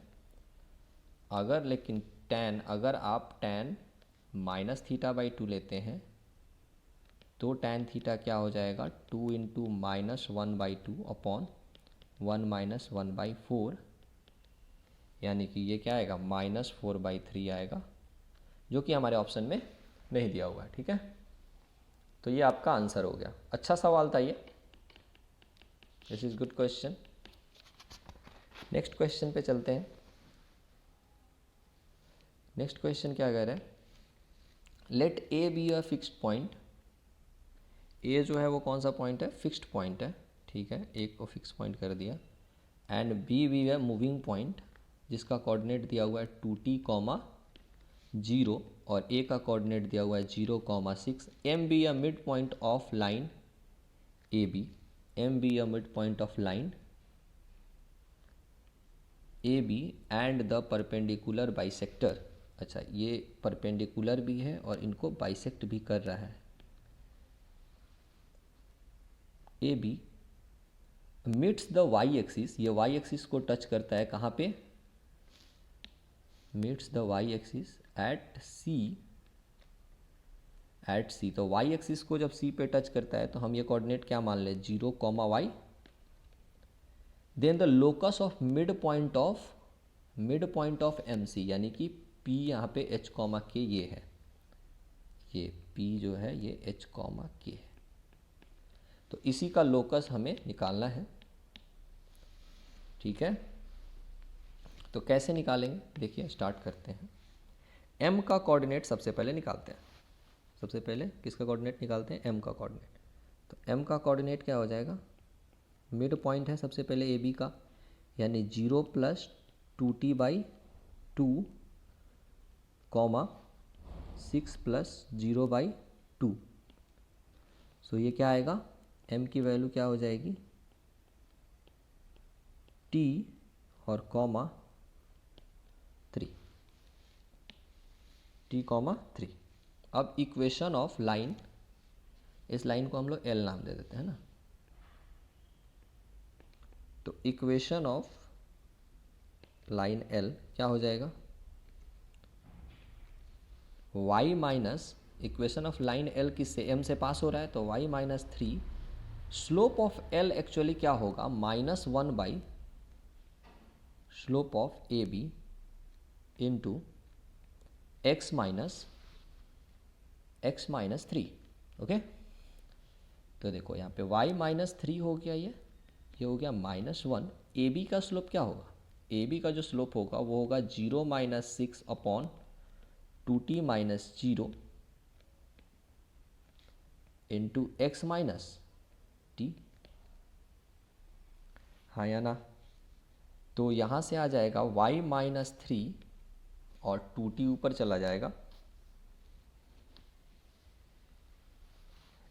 S1: अगर लेकिन अगर आप tan -θ/2 लेते हैं तो tan थीटा क्या हो जाएगा 2 इंटू -1/2 अपॉन 1 माइनस 1/4, यानी कि ये क्या आएगा -4/3 आएगा, जो कि हमारे ऑप्शन में नहीं दिया हुआ है। ठीक है, तो ये आपका आंसर हो गया। अच्छा सवाल था ये, this is good question. Next question पे चलते हैं। नेक्स्ट क्वेश्चन क्या कह रहा है, let A B a fixed point. A जो है वो कौन सा पॉइंट है, फिक्स्ड पॉइंट है। ठीक है, एक को फिक्स पॉइंट कर दिया, एंड बी भी है मूविंग पॉइंट जिसका कोऑर्डिनेट दिया हुआ है 2t, 0 और ए का कोऑर्डिनेट दिया हुआ है 0,6। M be a mid point of line A B, M be a mid point of line A B and the perpendicular bisector. अच्छा, ये परपेंडिकुलर भी है और इनको बाइसेक्ट भी कर रहा है। A B meets the Y axis, ये वाई एक्सिस को टच करता है कहाँ पे, meets the Y axis at C, at C. तो वाई एक्सिस को जब सी पे टच करता है तो हम ये कोऑर्डिनेट क्या मान लें, 0,y। Then the locus of mid point of M C, यानी कि पी यहाँ पे h, के ये है, ये p जो है ये h, के है। तो इसी का लोकस हमें निकालना है, ठीक है। तो कैसे निकालेंगे, देखिए स्टार्ट करते हैं। m का कोऑर्डिनेट सबसे पहले निकालते हैं। सबसे पहले किसका कोऑर्डिनेट निकालते हैं, m का कोऑर्डिनेट। तो m का कोऑर्डिनेट क्या हो जाएगा, मिड पॉइंट है सबसे पहले ए बी का, यानी 0 + 2t/2, 6 + 0/2। सो ये क्या आएगा, m की वैल्यू क्या हो जाएगी, t और 3, t, 3। अब इक्वेशन ऑफ लाइन, इस लाइन को हम लोग L नाम दे देते हैं ना। तो इक्वेशन ऑफ लाइन L क्या हो जाएगा, y minus, equation of line L किससे, m से पास हो रहा है तो y - 3। Slope of L actually क्या होगा, -1/, slope of A B into x - 3। Okay, तो देखो यहाँ पे y - 3 हो गया, ये हो गया -1। ए बी का स्लोप क्या होगा, ए बी का जो स्लोप होगा वो होगा 0 - 6/2t - 0 इंटू x - t। हाँ या ना, तो यहाँ से आ जाएगा y - 3 और 2t ऊपर चला जाएगा।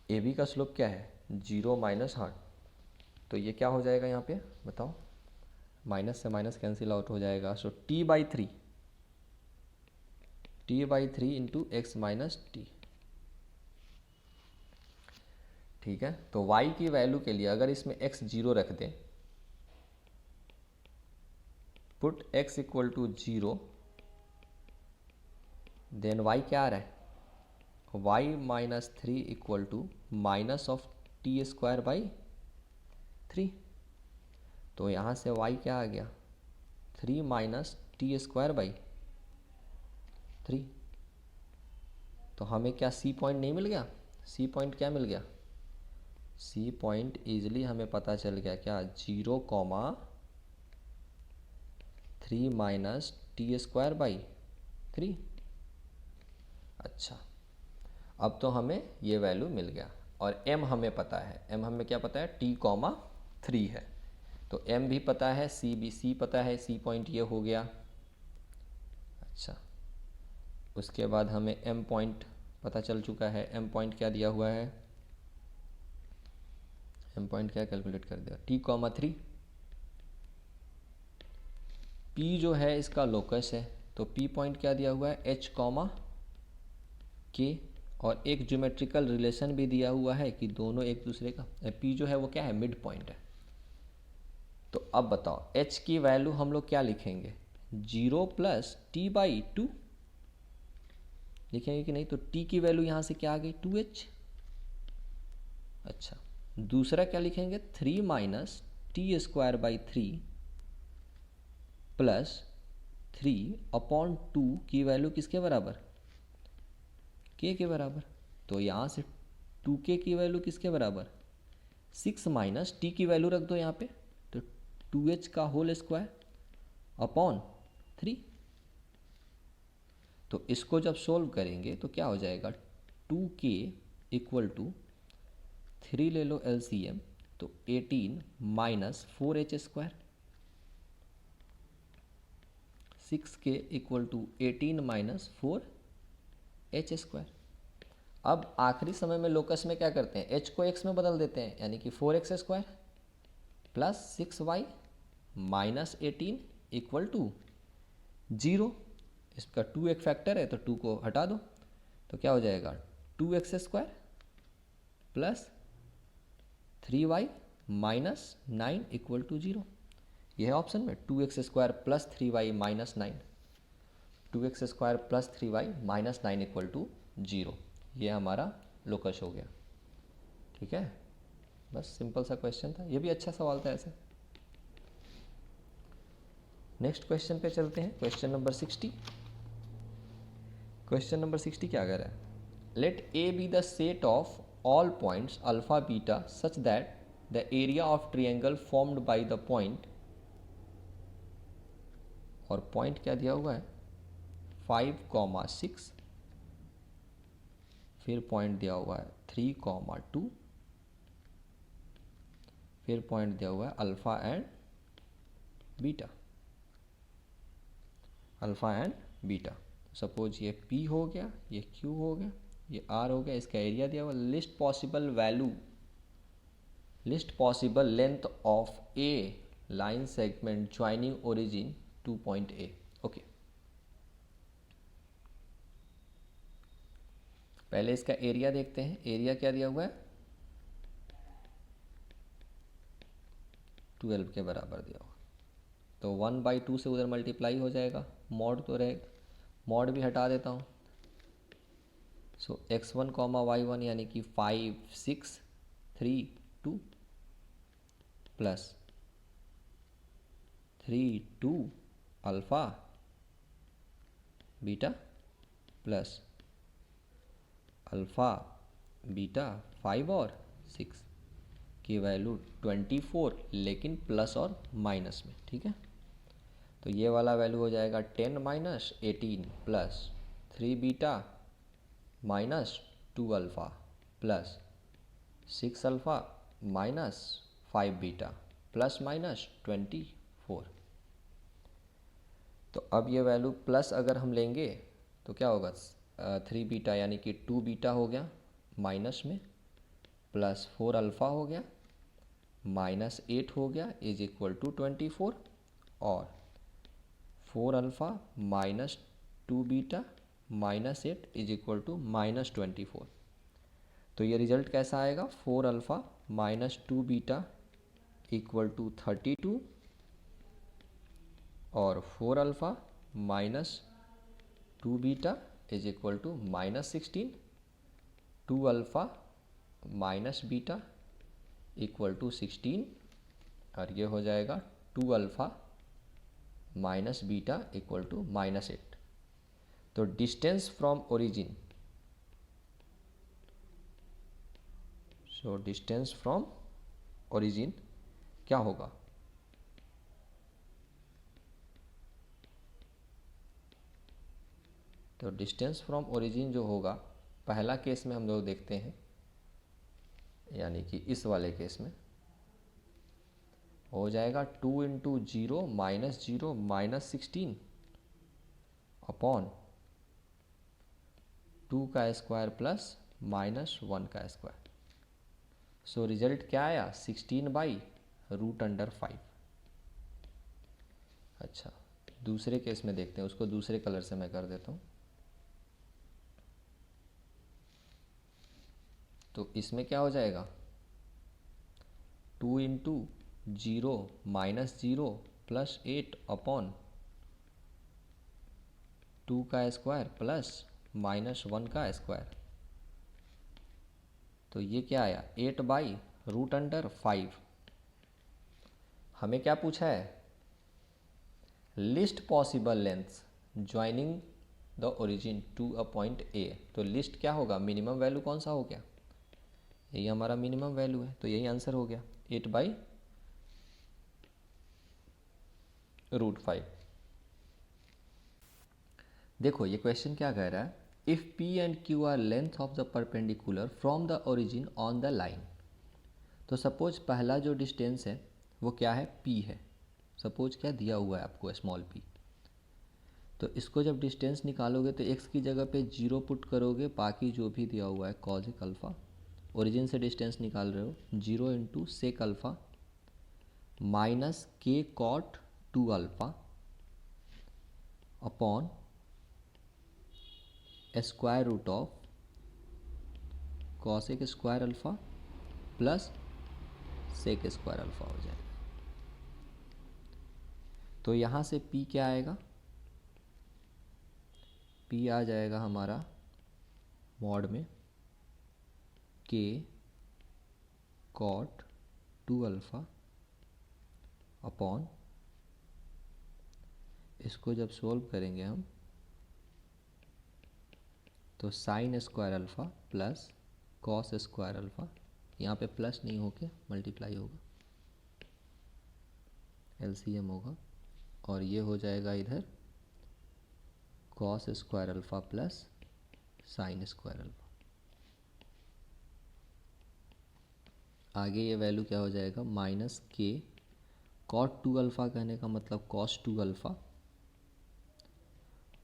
S1: ए बी का स्लोप क्या है, 0 - हाँ, तो ये क्या हो जाएगा यहाँ पे बताओ, माइनस से माइनस कैंसिल आउट हो जाएगा। सो t/3 इंटू x - t, ठीक है। तो y की वैल्यू के लिए अगर इसमें x 0 रख दें, पुट x = 0, देन y क्या आ रहा है, y - 3 = -t²/3। तो यहाँ से y क्या आ गया, 3 - t²/3। तो हमें क्या सी पॉइंट नहीं मिल गया, सी पॉइंट क्या मिल गया, सी पॉइंट इजीली हमें पता चल गया क्या, 0,3 - t²/3। अच्छा, अब तो हमें ये वैल्यू मिल गया और m हमें पता है, m हमें क्या पता है, t, 3 है। तो m भी पता है, c पता है, c पॉइंट ये हो गया। अच्छा, उसके बाद हमें m पॉइंट पता चल चुका है, m पॉइंट क्या दिया हुआ है, m पॉइंट क्या कैलकुलेट कर दिया, t, 3। p जो है इसका लोकस है, तो p पॉइंट क्या दिया हुआ है, h, k, और एक ज्योमेट्रिकल रिलेशन भी दिया हुआ है कि दोनों एक दूसरे का, p जो है वो क्या है, मिड पॉइंट है। तो अब बताओ h की वैल्यू हम लोग क्या लिखेंगे, 0 + t/2 लिखेंगे कि नहीं, तो t की वैल्यू यहाँ से क्या आ गई, 2h। अच्छा, दूसरा क्या लिखेंगे, 3 - t²/3 प्लस 3/2 की वैल्यू किसके बराबर, k के बराबर। तो यहाँ से 2k की वैल्यू किसके बराबर, 6 - t की वैल्यू रख दो यहाँ पे, तो 2h का होल स्क्वायर अपॉन 3। तो इसको जब सोल्व करेंगे तो क्या हो जाएगा, 2k = 3 ले लो LCM, तो 18 minus 4h², 6k equal to 18 minus 4h²। अब आखिरी समय में लोकस में क्या करते हैं, h को x में बदल देते हैं, यानी कि 4x² plus 6y minus 18 equal to 0। इसका 2 एक फैक्टर है तो 2 को हटा दो, तो क्या हो जाएगा 2x² plus 3y minus 9 equal to 0। यह है ऑप्शन में 2x² plus 3y minus 9, 2x² plus 3y minus 9 equal to 0। यह हमारा लोकस हो गया। ठीक है, बस सिंपल सा क्वेश्चन था, ये भी अच्छा सवाल था ऐसे। नेक्स्ट क्वेश्चन पे चलते हैं, क्वेश्चन नंबर 60। क्वेश्चन नंबर 60 क्या कह रहा है, let A be the set of all points alpha beta such that the area of triangle formed by the point, और पॉइंट क्या दिया हुआ है 5,6, फिर पॉइंट दिया हुआ है 3,2, फिर पॉइंट दिया हुआ है alpha and beta, alpha and beta. Suppose ये P हो गया, ये Q हो गया, ये R हो गया, इसका एरिया दिया हुआ। List possible value, list possible length of A line segment joining origin two point A. Okay, पहले इसका एरिया देखते हैं। एरिया क्या दिया हुआ है 12 के बराबर दिया हुआ, तो 1/2 से उधर मल्टीप्लाई हो जाएगा, मॉड तो रहेगा, मॉड भी हटा देता हूँ। सो x1 y1 यानी कि 5 6 3 2 plus 3 2 alpha beta plus alpha beta 5 और 6 की वैल्यू 24, लेकिन प्लस और माइनस में। ठीक है, तो ये वाला वैल्यू हो जाएगा 10 minus 18 plus 3 beta minus 2 alpha plus 6 alpha minus 5 beta plus minus 24। तो अब ये वैल्यू प्लस अगर हम लेंगे तो क्या होगा 3 बीटा यानी कि 2 बीटा हो गया माइनस में, प्लस 4 अल्फ़ा हो गया माइनस 8 हो गया इज इक्वल टू 24, और 4 alpha minus 2 beta minus 8 is equal to minus 24। तो ये रिजल्ट कैसा आएगा 4 alpha minus 2 beta equal to 32, और 4 alpha minus 2 beta is equal to minus 16, 2 alpha minus beta equal to 16, और ये हो जाएगा 2 alpha minus beta equal to minus 8। तो distance from origin, so distance from origin क्या होगा, तो डिस्टेंस फ्रॉम ओरिजिन जो होगा पहला केस में हम लोग देखते हैं, यानी कि इस वाले केस में हो जाएगा 2 इंटू 0 माइनस 16 अपॉन 2 का स्क्वायर प्लस माइनस 1 का स्क्वायर। सो रिजल्ट क्या आया 16/√5। अच्छा, दूसरे केस में देखते हैं, उसको दूसरे कलर से मैं कर देता हूँ। तो इसमें क्या हो जाएगा 2 इंटू 0 माइनस 0 प्लस 8 अपॉन 2 का स्क्वायर प्लस माइनस 1 का स्क्वायर। तो ये क्या आया 8/√5। हमें क्या पूछा है list possible lengths joining the origin to a point A. तो लिस्ट क्या होगा, मिनिमम वैल्यू कौन सा हो गया, यही हमारा मिनिमम वैल्यू है, तो यही आंसर हो गया 8/√5। देखो ये क्वेश्चन क्या कह रहा है, if P and Q are length of the perpendicular from the origin on the line. तो सपोज पहला जो डिस्टेंस है वो क्या है, p है। सपोज क्या दिया हुआ है आपको, स्मॉल p। तो इसको जब डिस्टेंस निकालोगे तो x की जगह पे 0 पुट करोगे, बाकी जो भी दिया हुआ है कॉजिक अल्फ़ा, ओरिजिन से डिस्टेंस निकाल रहे हो, 0 into sec alpha minus k cot 2 alpha upon square root of cosec square alpha plus sec square alpha हो जाएगा। तो यहाँ से p क्या आएगा, p आ जाएगा हमारा मॉड में k कॉट 2 अल्फ़ा अपॉन, इसको जब सोल्व करेंगे हम तो sine square alpha plus cos square alpha, यहाँ पे प्लस नहीं होके मल्टीप्लाई होगा, एलसीएम होगा, और ये हो जाएगा इधर cos square alpha plus sine square alpha. आगे ये वैल्यू क्या हो जाएगा, माइनस के कॉट 2 अल्फ़ा कहने का मतलब कॉस 2 अल्फ़ा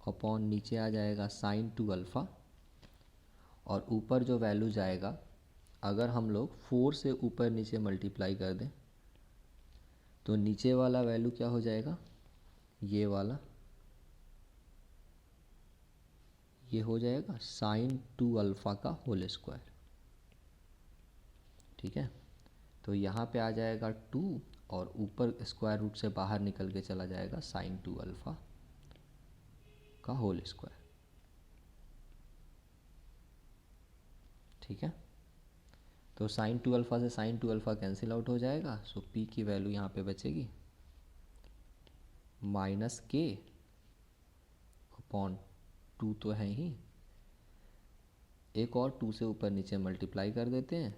S1: अपॉन नीचे आ जाएगा साइन 2 अल्फ़ा, और ऊपर जो वैल्यू जाएगा अगर हम लोग 4 से ऊपर नीचे मल्टीप्लाई कर दें तो नीचे वाला वैल्यू क्या हो जाएगा, ये वाला, ये हो जाएगा साइन 2 अल्फ़ा का होल स्क्वायर। ठीक है, तो यहाँ पे आ जाएगा 2 और ऊपर स्क्वायर रूट से बाहर निकल के चला जाएगा साइन 2 अल्फ़ा का होल स्क्वायर। ठीक है, तो साइन 2 अल्फ़ा से साइन 2 अल्फ़ा कैंसिल आउट हो जाएगा, सो p की वैल्यू यहाँ पे बचेगी माइनस के अपॉन 2 तो है ही, एक और 2 से ऊपर नीचे मल्टीप्लाई कर देते हैं,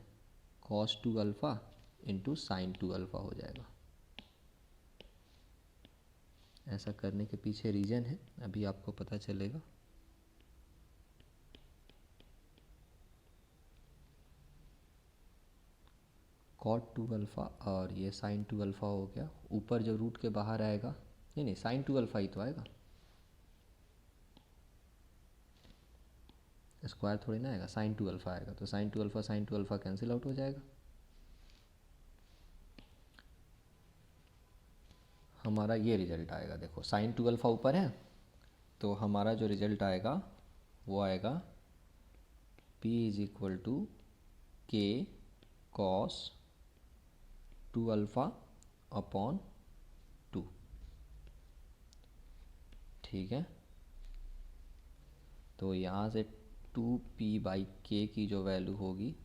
S1: cos 2 alpha into sine 2 alpha हो जाएगा। ऐसा करने के पीछे रीज़न है, अभी आपको पता चलेगा। कॉट 2 अल्फ़ा और ये साइन 2 अल्फ़ा हो गया, ऊपर जो रूट के बाहर आएगा, नहीं साइन 2 अल्फ़ा ही तो आएगा, स्क्वायर थोड़ी ना आएगा, साइन 2 अल्फ़ा आएगा, तो साइन 2 अल्फ़ा कैंसिल आउट हो जाएगा। हमारा ये रिजल्ट आएगा, देखो साइन 2 अल्फ़ा ऊपर है तो हमारा जो रिजल्ट आएगा वो आएगा p इज इक्वल टू के कॉस 2 अल्फ़ा अपॉन 2। ठीक है, तो यहाँ से 2p बाई के की जो वैल्यू होगी,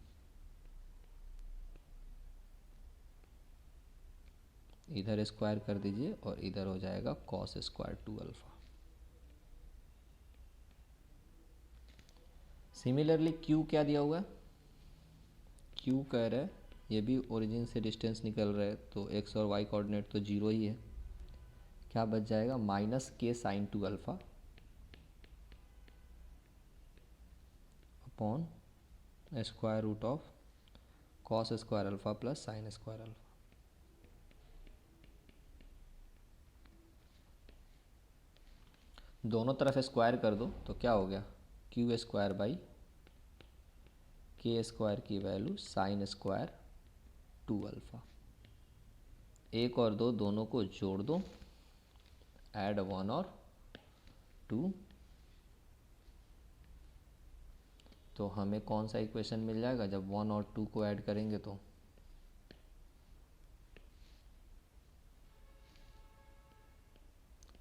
S1: इधर स्क्वायर कर दीजिए और इधर हो जाएगा cos square 2 alpha. Similarly q क्या दिया हुआ है, q कह रहा है ये भी ओरिजिन से डिस्टेंस निकल रहा है, तो x और y कोऑर्डिनेट तो 0 ही है, क्या बच जाएगा minus K sine 2 alpha upon square root of cos square alpha plus sine square alpha. दोनों तरफ स्क्वायर कर दो तो क्या हो गया, Q square by K square की वैल्यू साइन स्क्वायर 2 अल्फ़ा। एक और दो दोनों को जोड़ दो, ऐड 1 और 2, तो हमें कौन सा इक्वेशन मिल जाएगा, जब 1 और 2 को ऐड करेंगे तो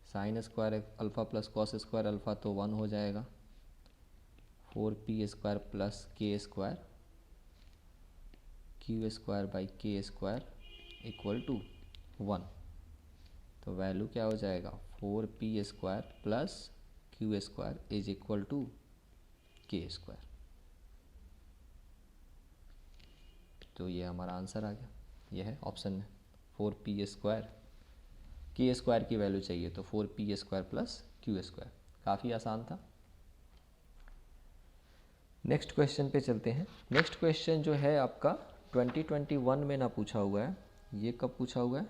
S1: sine square alpha plus cos square alpha तो 1 हो जाएगा, 4p square plus K square Q square by K square equal to 1। तो वैल्यू क्या हो जाएगा, 4p square plus Q square is equal to K square. तो ये हमारा आंसर आ गया, ये है ऑप्शन में 4p स्क्वायर, के स्क्वायर की वैल्यू चाहिए तो 4p square plus Q square. काफ़ी आसान था। नेक्स्ट क्वेश्चन पे चलते हैं। नेक्स्ट क्वेश्चन जो है आपका 2021 में ना पूछा हुआ है, ये कब पूछा हुआ है,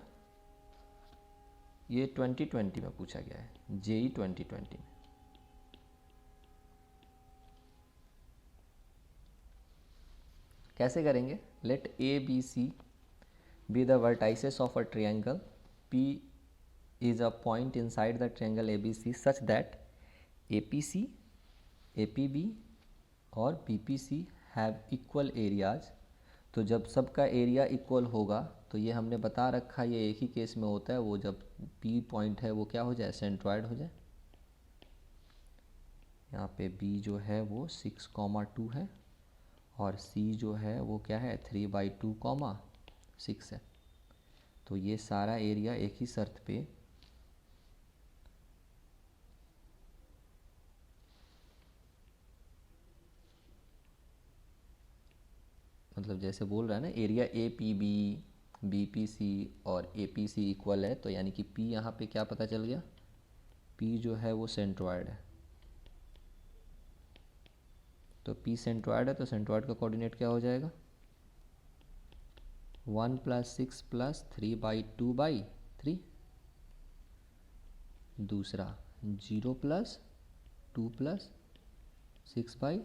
S1: ये 2020 में पूछा गया है, जेई 2020 में। कैसे करेंगे? Let A B C be the vertices of a triangle, P is a point inside the triangle ABC such that APC, APB और BPC have equal areas। तो जब सबका एरिया इक्वल होगा तो ये हमने बता रखा है, ये एक ही केस में होता है, वो जब P पॉइंट है वो क्या हो जाए, सेंट्रॉयड हो जाए। यहाँ पे B जो है वो 6,2 है और C जो है वो क्या है 3/2,6 है। तो ये सारा एरिया एक ही शर्त पे मतलब जैसे बोल रहा है ना, area A P B B P C और ए पी सी इक्वल है, तो यानी कि P यहाँ पे क्या पता चल गया, P जो है वो सेंट्रॉयड है। तो P सेंट्रॉयड है तो सेंट्रॉयड का कोऑर्डिनेट क्या हो जाएगा, 1 + 6 + 3/2/3। दूसरा 0 + 2 + 6/3।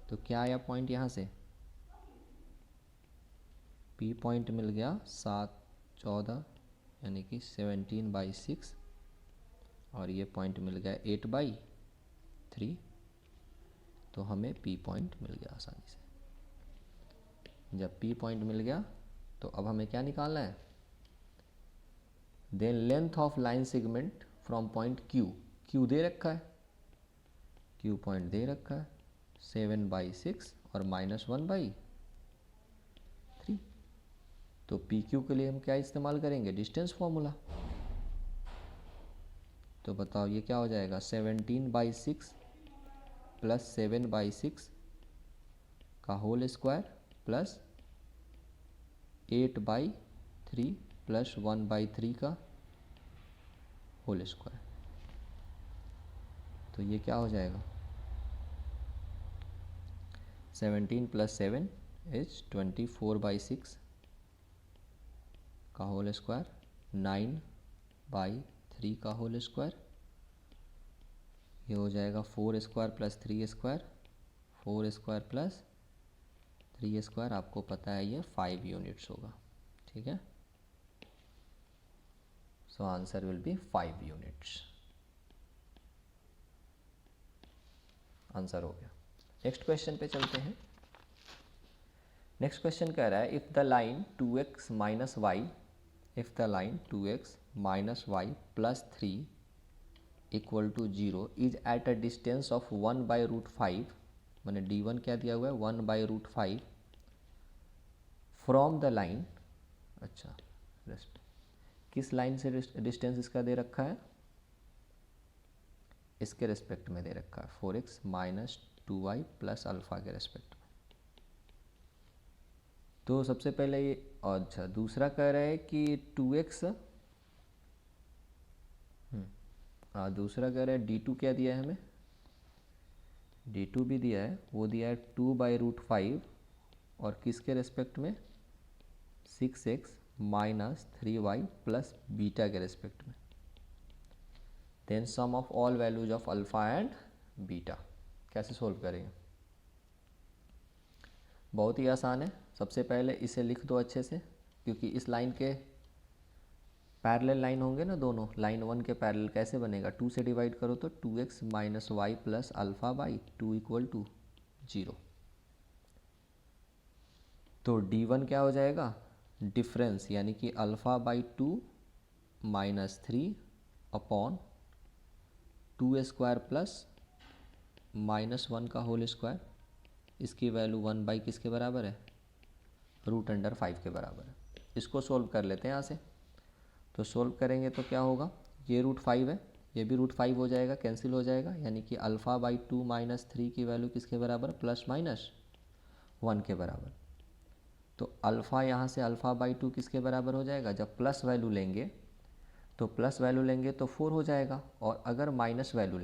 S1: तो क्या आया पॉइंट यहाँ से, P पॉइंट मिल गया 7, 14 यानी कि 17/6 और ये पॉइंट मिल गया 8/3। तो हमें P पॉइंट मिल गया आसानी से। जब P पॉइंट मिल गया तो अब हमें क्या निकालना है, then length of line segment from point Q दे रखा है, Q पॉइंट दे रखा है 7/6 और -1/3। तो PQ के लिए हम क्या इस्तेमाल करेंगे, डिस्टेंस फॉर्मूला। तो बताओ ये क्या हो जाएगा, 17/6 + 7/6 का होल स्क्वायर प्लस 8/3 + 1/3 का होल स्क्वायर। तो ये क्या हो जाएगा, 17 + 7 इज 24/6 का होल स्क्वायर, 9/3 का होल स्क्वायर। ये हो जाएगा 4² + 3², 4² + 3², आपको पता है ये 5 यूनिट्स होगा, ठीक है। So answer will B 5 units. Answer हो गया। नेक्स्ट क्वेश्चन पे चलते हैं। नेक्स्ट क्वेश्चन कह रहा है if the line 2x - y, if the line 2x - y + 3 = 0 is at a distance of 1/√5, मैंने d1 क्या दिया हुआ है 1/√5 फ्रॉम द लाइन। अच्छा, किस लाइन से डिस्टेंस इसका दे रखा है, इसके रेस्पेक्ट में दे रखा है, 4x - 2y + अल्फ़ा के रेस्पेक्ट में। तो सबसे पहले ये, अच्छा दूसरा कह रहा है कि 2x, दूसरा कह रहा है d2 क्या दिया है हमें, d2 भी दिया है, वो दिया है 2/√5 और किसके रेस्पेक्ट में, 6x - 3y + बीटा के रेस्पेक्ट में। Then sum of all values of alpha and beta. कैसे सोल्व करेंगे, बहुत ही आसान है। सबसे पहले इसे लिख दो अच्छे से, क्योंकि इस लाइन के पैरेलल लाइन होंगे ना दोनों, लाइन 1 के पैरेलल कैसे बनेगा, 2 से डिवाइड करो तो 2x - y + अल्फ़ा/2 = 0। तो d1 क्या हो जाएगा, डिफरेंस यानी कि अल्फ़ा/2 - 3 अपॉन 2² प्लस -1 का होल स्क्वायर, इसकी वैल्यू 1/ किसके बराबर है, √5 के बराबर है। इसको सोल्व कर लेते हैं यहाँ से। तो सोल्व करेंगे तो क्या होगा, ये √5 है, ये भी √5 हो जाएगा, कैंसिल हो जाएगा, यानी कि अल्फ़ा/2 - 3 की वैल्यू किसके बराबर, +-1 के बराबर। तो अल्फ़ा यहाँ से अल्फ़ा/2 किसके बराबर हो जाएगा, जब प्लस वैल्यू लेंगे तो प्लस वैल्यू लेंगे तो 4 हो जाएगा, और अगर माइनस वैल्यू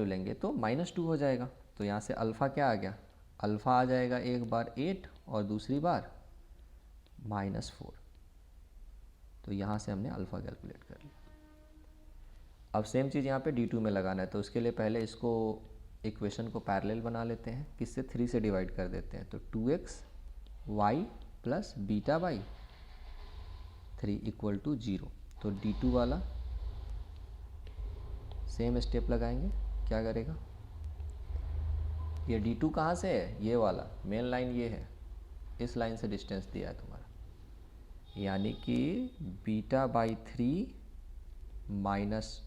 S1: लेंगे तो -2 हो जाएगा। तो यहाँ से अल्फ़ा क्या आ गया, अल्फ़ा आ जाएगा एक बार 8 और दूसरी बार -4। तो यहाँ से हमने अल्फ़ा कैलकुलेट कर लिया। अब सेम चीज़ यहाँ पे D2 में लगाना है, तो उसके लिए पहले इसको इक्वेशन को पैरेलल बना लेते हैं, किससे 3 से डिवाइड कर देते हैं। तो 2x y plus beta by 3 equal to 0। तो D2 वाला सेम स्टेप लगाएंगे, क्या करेगा, ये D2 कहाँ से है, ये वाला मेन लाइन ये है, इस लाइन से डिस्टेंस दिया है तुम्हारा, यानी कि beta by 3 minus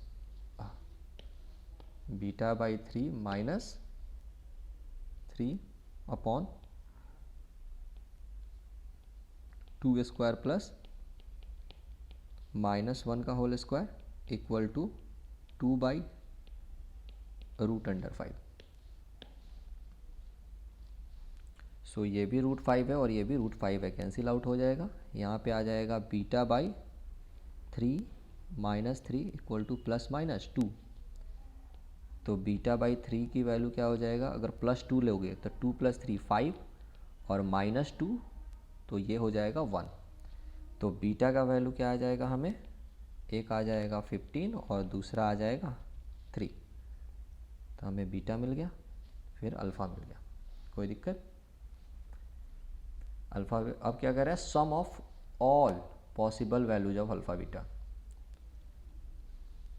S1: beta by 3 minus 3 upon 2 square plus -1 का whole square equal to 2 by √5। So ये भी √5 है और ये भी √5 है, कैंसिल आउट हो जाएगा। यहाँ पे आ जाएगा beta by 3 minus 3 equal to ±2। तो बीटा बाई 3 की वैल्यू क्या हो जाएगा, अगर +2 लोगे तो 2 + 3 5 और -2 तो ये हो जाएगा 1। तो बीटा का वैल्यू क्या आ जाएगा हमें, एक आ जाएगा 15 और दूसरा आ जाएगा 3। तो हमें बीटा मिल गया, फिर अल्फ़ा मिल गया, कोई दिक्कत। अल्फ़ा अब क्या कर रहा है, sum of all possible values of alpha beta.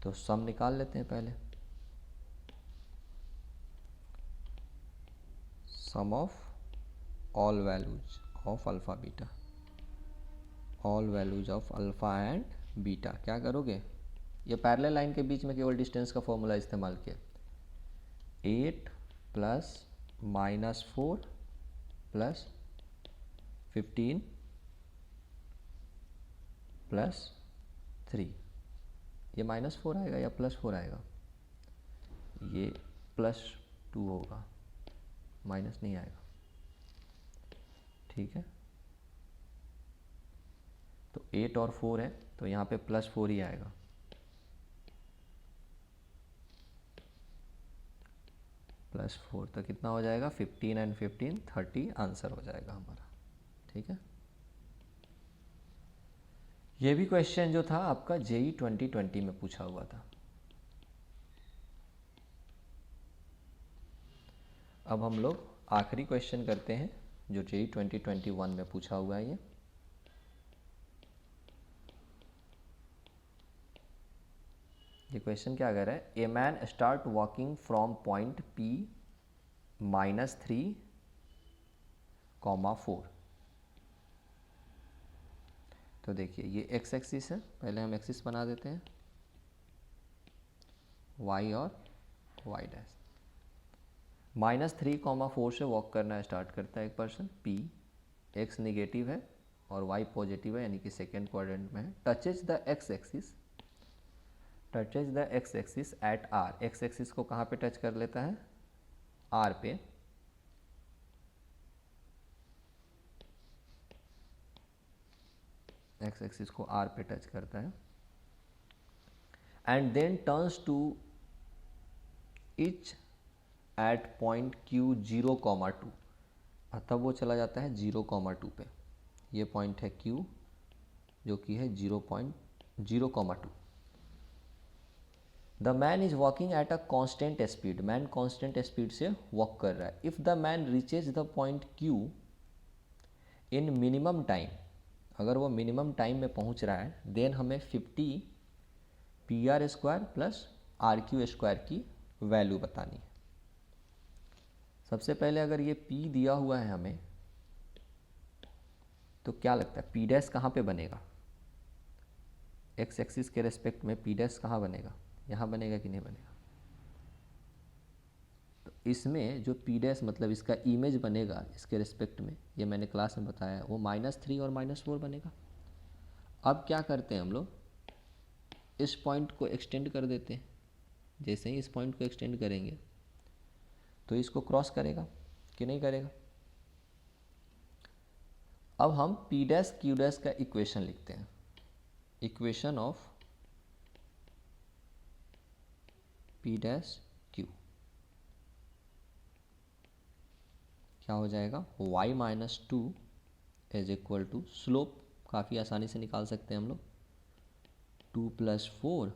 S1: तो सम निकाल लेते हैं पहले, sum of all values of alpha beta, all values of alpha and beta. क्या करोगे, ये पैरेलल लाइन के बीच में केवल डिस्टेंस का फॉर्मूला इस्तेमाल किया, 8 प्लस -4 प्लस 15 प्लस 3, ये -4 आएगा या +4 आएगा, ये +2 होगा, माइनस नहीं आएगा, ठीक है। तो 8 और 4 है तो यहाँ पे +4 ही आएगा, +4। तो कितना हो जाएगा, 15 एंड 15 30 आंसर हो जाएगा हमारा, ठीक है। ये भी क्वेश्चन जो था आपका JEE 2020 में पूछा हुआ था। अब हम लोग आखिरी क्वेश्चन करते हैं जो JEE 2021 में पूछा हुआ है। ये क्वेश्चन क्या कह रहा है, a man start walking from point P -3, 4। तो देखिए ये x एक्सिस है, पहले हम एक्सिस बना देते हैं, y और y डैश। -3, 4 से वॉक करना स्टार्ट करता है एक पर्सन P, x निगेटिव है और y पॉजिटिव है, यानी कि सेकेंड क्वाड्रेंट में है। Touches the x axis, touches the x axis at r, x axis को कहाँ पे टच कर लेता है, r पे। x एक्सिस को r पे टच करता है and then turns to each at point Q 0,2, तब वो चला जाता है 0,2 पे। ये पॉइंट है Q जो कि है 0,2। The man is walking at a constant speed, man constant speed से वॉक कर रहा है। If the man reaches the point Q in minimum time, अगर वो मिनिमम टाइम में पहुंच रहा है, देन हमें 50 PR² प्लस RQ² की वैल्यू बतानी है। सबसे पहले अगर ये P दिया हुआ है हमें, तो क्या लगता है P डैश कहाँ पे बनेगा, x एक्सिस के रेस्पेक्ट में P डैश कहाँ बनेगा, यहाँ बनेगा कि नहीं बनेगा। तो इसमें जो P डैश मतलब इसका इमेज बनेगा इसके रेस्पेक्ट में, ये मैंने क्लास में बताया, वो -3 और -4 बनेगा। अब क्या करते हैं हम लोग, इस पॉइंट को एक्सटेंड कर देते हैं। जैसे ही इस पॉइंट को एक्सटेंड करेंगे तो इसको क्रॉस करेगा कि नहीं करेगा। अब हम P डैश Q डैश का इक्वेशन लिखते हैं, equation of P dash Q। क्या हो जाएगा, y minus 2 is equal to slope, काफ़ी आसानी से निकाल सकते हैं हम लोग, 2 प्लस 4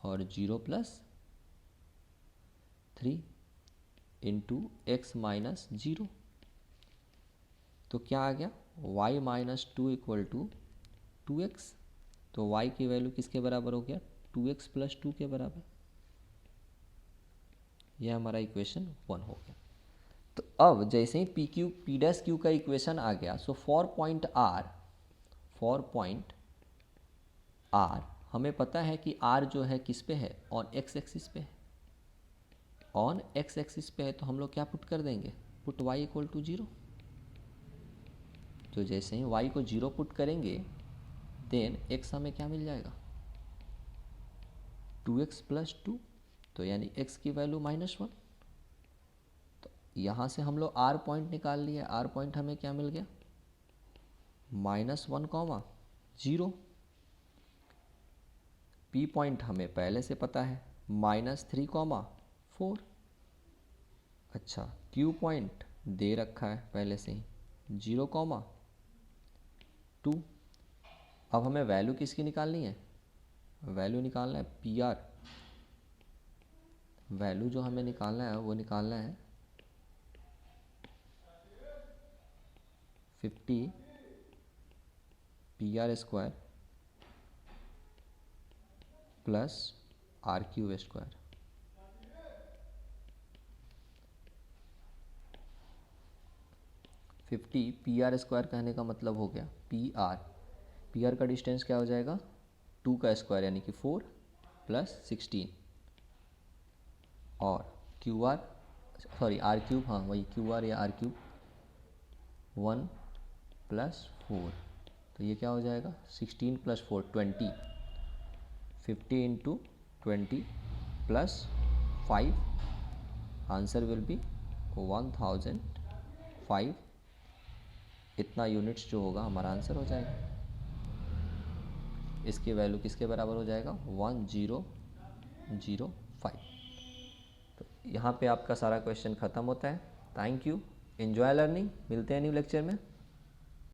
S1: और 0 प्लस 3 इंटू एक्स माइनस 0। तो क्या आ गया, y minus 2 equal to 2x। तो y की वैल्यू किसके बराबर हो गया, 2x प्लस 2 के बराबर। यह हमारा इक्वेशन 1 हो गया। तो अब जैसे ही P Q P dash Q का इक्वेशन आ गया, सो फॉर पॉइंट आर हमें पता है कि आर जो है किस पे है, ऑन एक्स एक्सिस पे है। ऑन एक्स एक्सिस पे है तो हम लोग क्या पुट कर देंगे, पुट y इक्वल टू 0। तो जैसे ही y को 0 पुट करेंगे, देन x हमें क्या मिल जाएगा, 2x प्लस 2। तो यानी x की वैल्यू -1। तो यहाँ से हम लोग r पॉइंट निकाल लिए, r पॉइंट हमें क्या मिल गया, -1, 0। p पॉइंट हमें पहले से पता है, -3, 4। अच्छा, q पॉइंट दे रखा है पहले से ही, 0, 2। अब हमें वैल्यू किसकी निकालनी है, वैल्यू निकालना है पी आर। वैल्यू जो हमें निकालना है वो निकालना है 50 P R square plus R Q square. P R square कहने का मतलब हो गया पी आर का डिस्टेंस क्या हो जाएगा, 2 का स्क्वायर यानी कि 4 प्लस 16, और Q R, sorry R cube, हाँ वही क्यू आर या आर क्यूब, 1 प्लस 4। तो ये क्या हो जाएगा, 16 plus 4 20, 50 into 20 plus 5, answer will be 1005। इतना यूनिट्स जो होगा हमारा आंसर हो जाएगा। इसकी वैल्यू किसके बराबर हो जाएगा, 1005। तो यहाँ पे आपका सारा क्वेश्चन ख़त्म होता है। Thank you, enjoy learning. मिलते हैं न्यू लेक्चर में।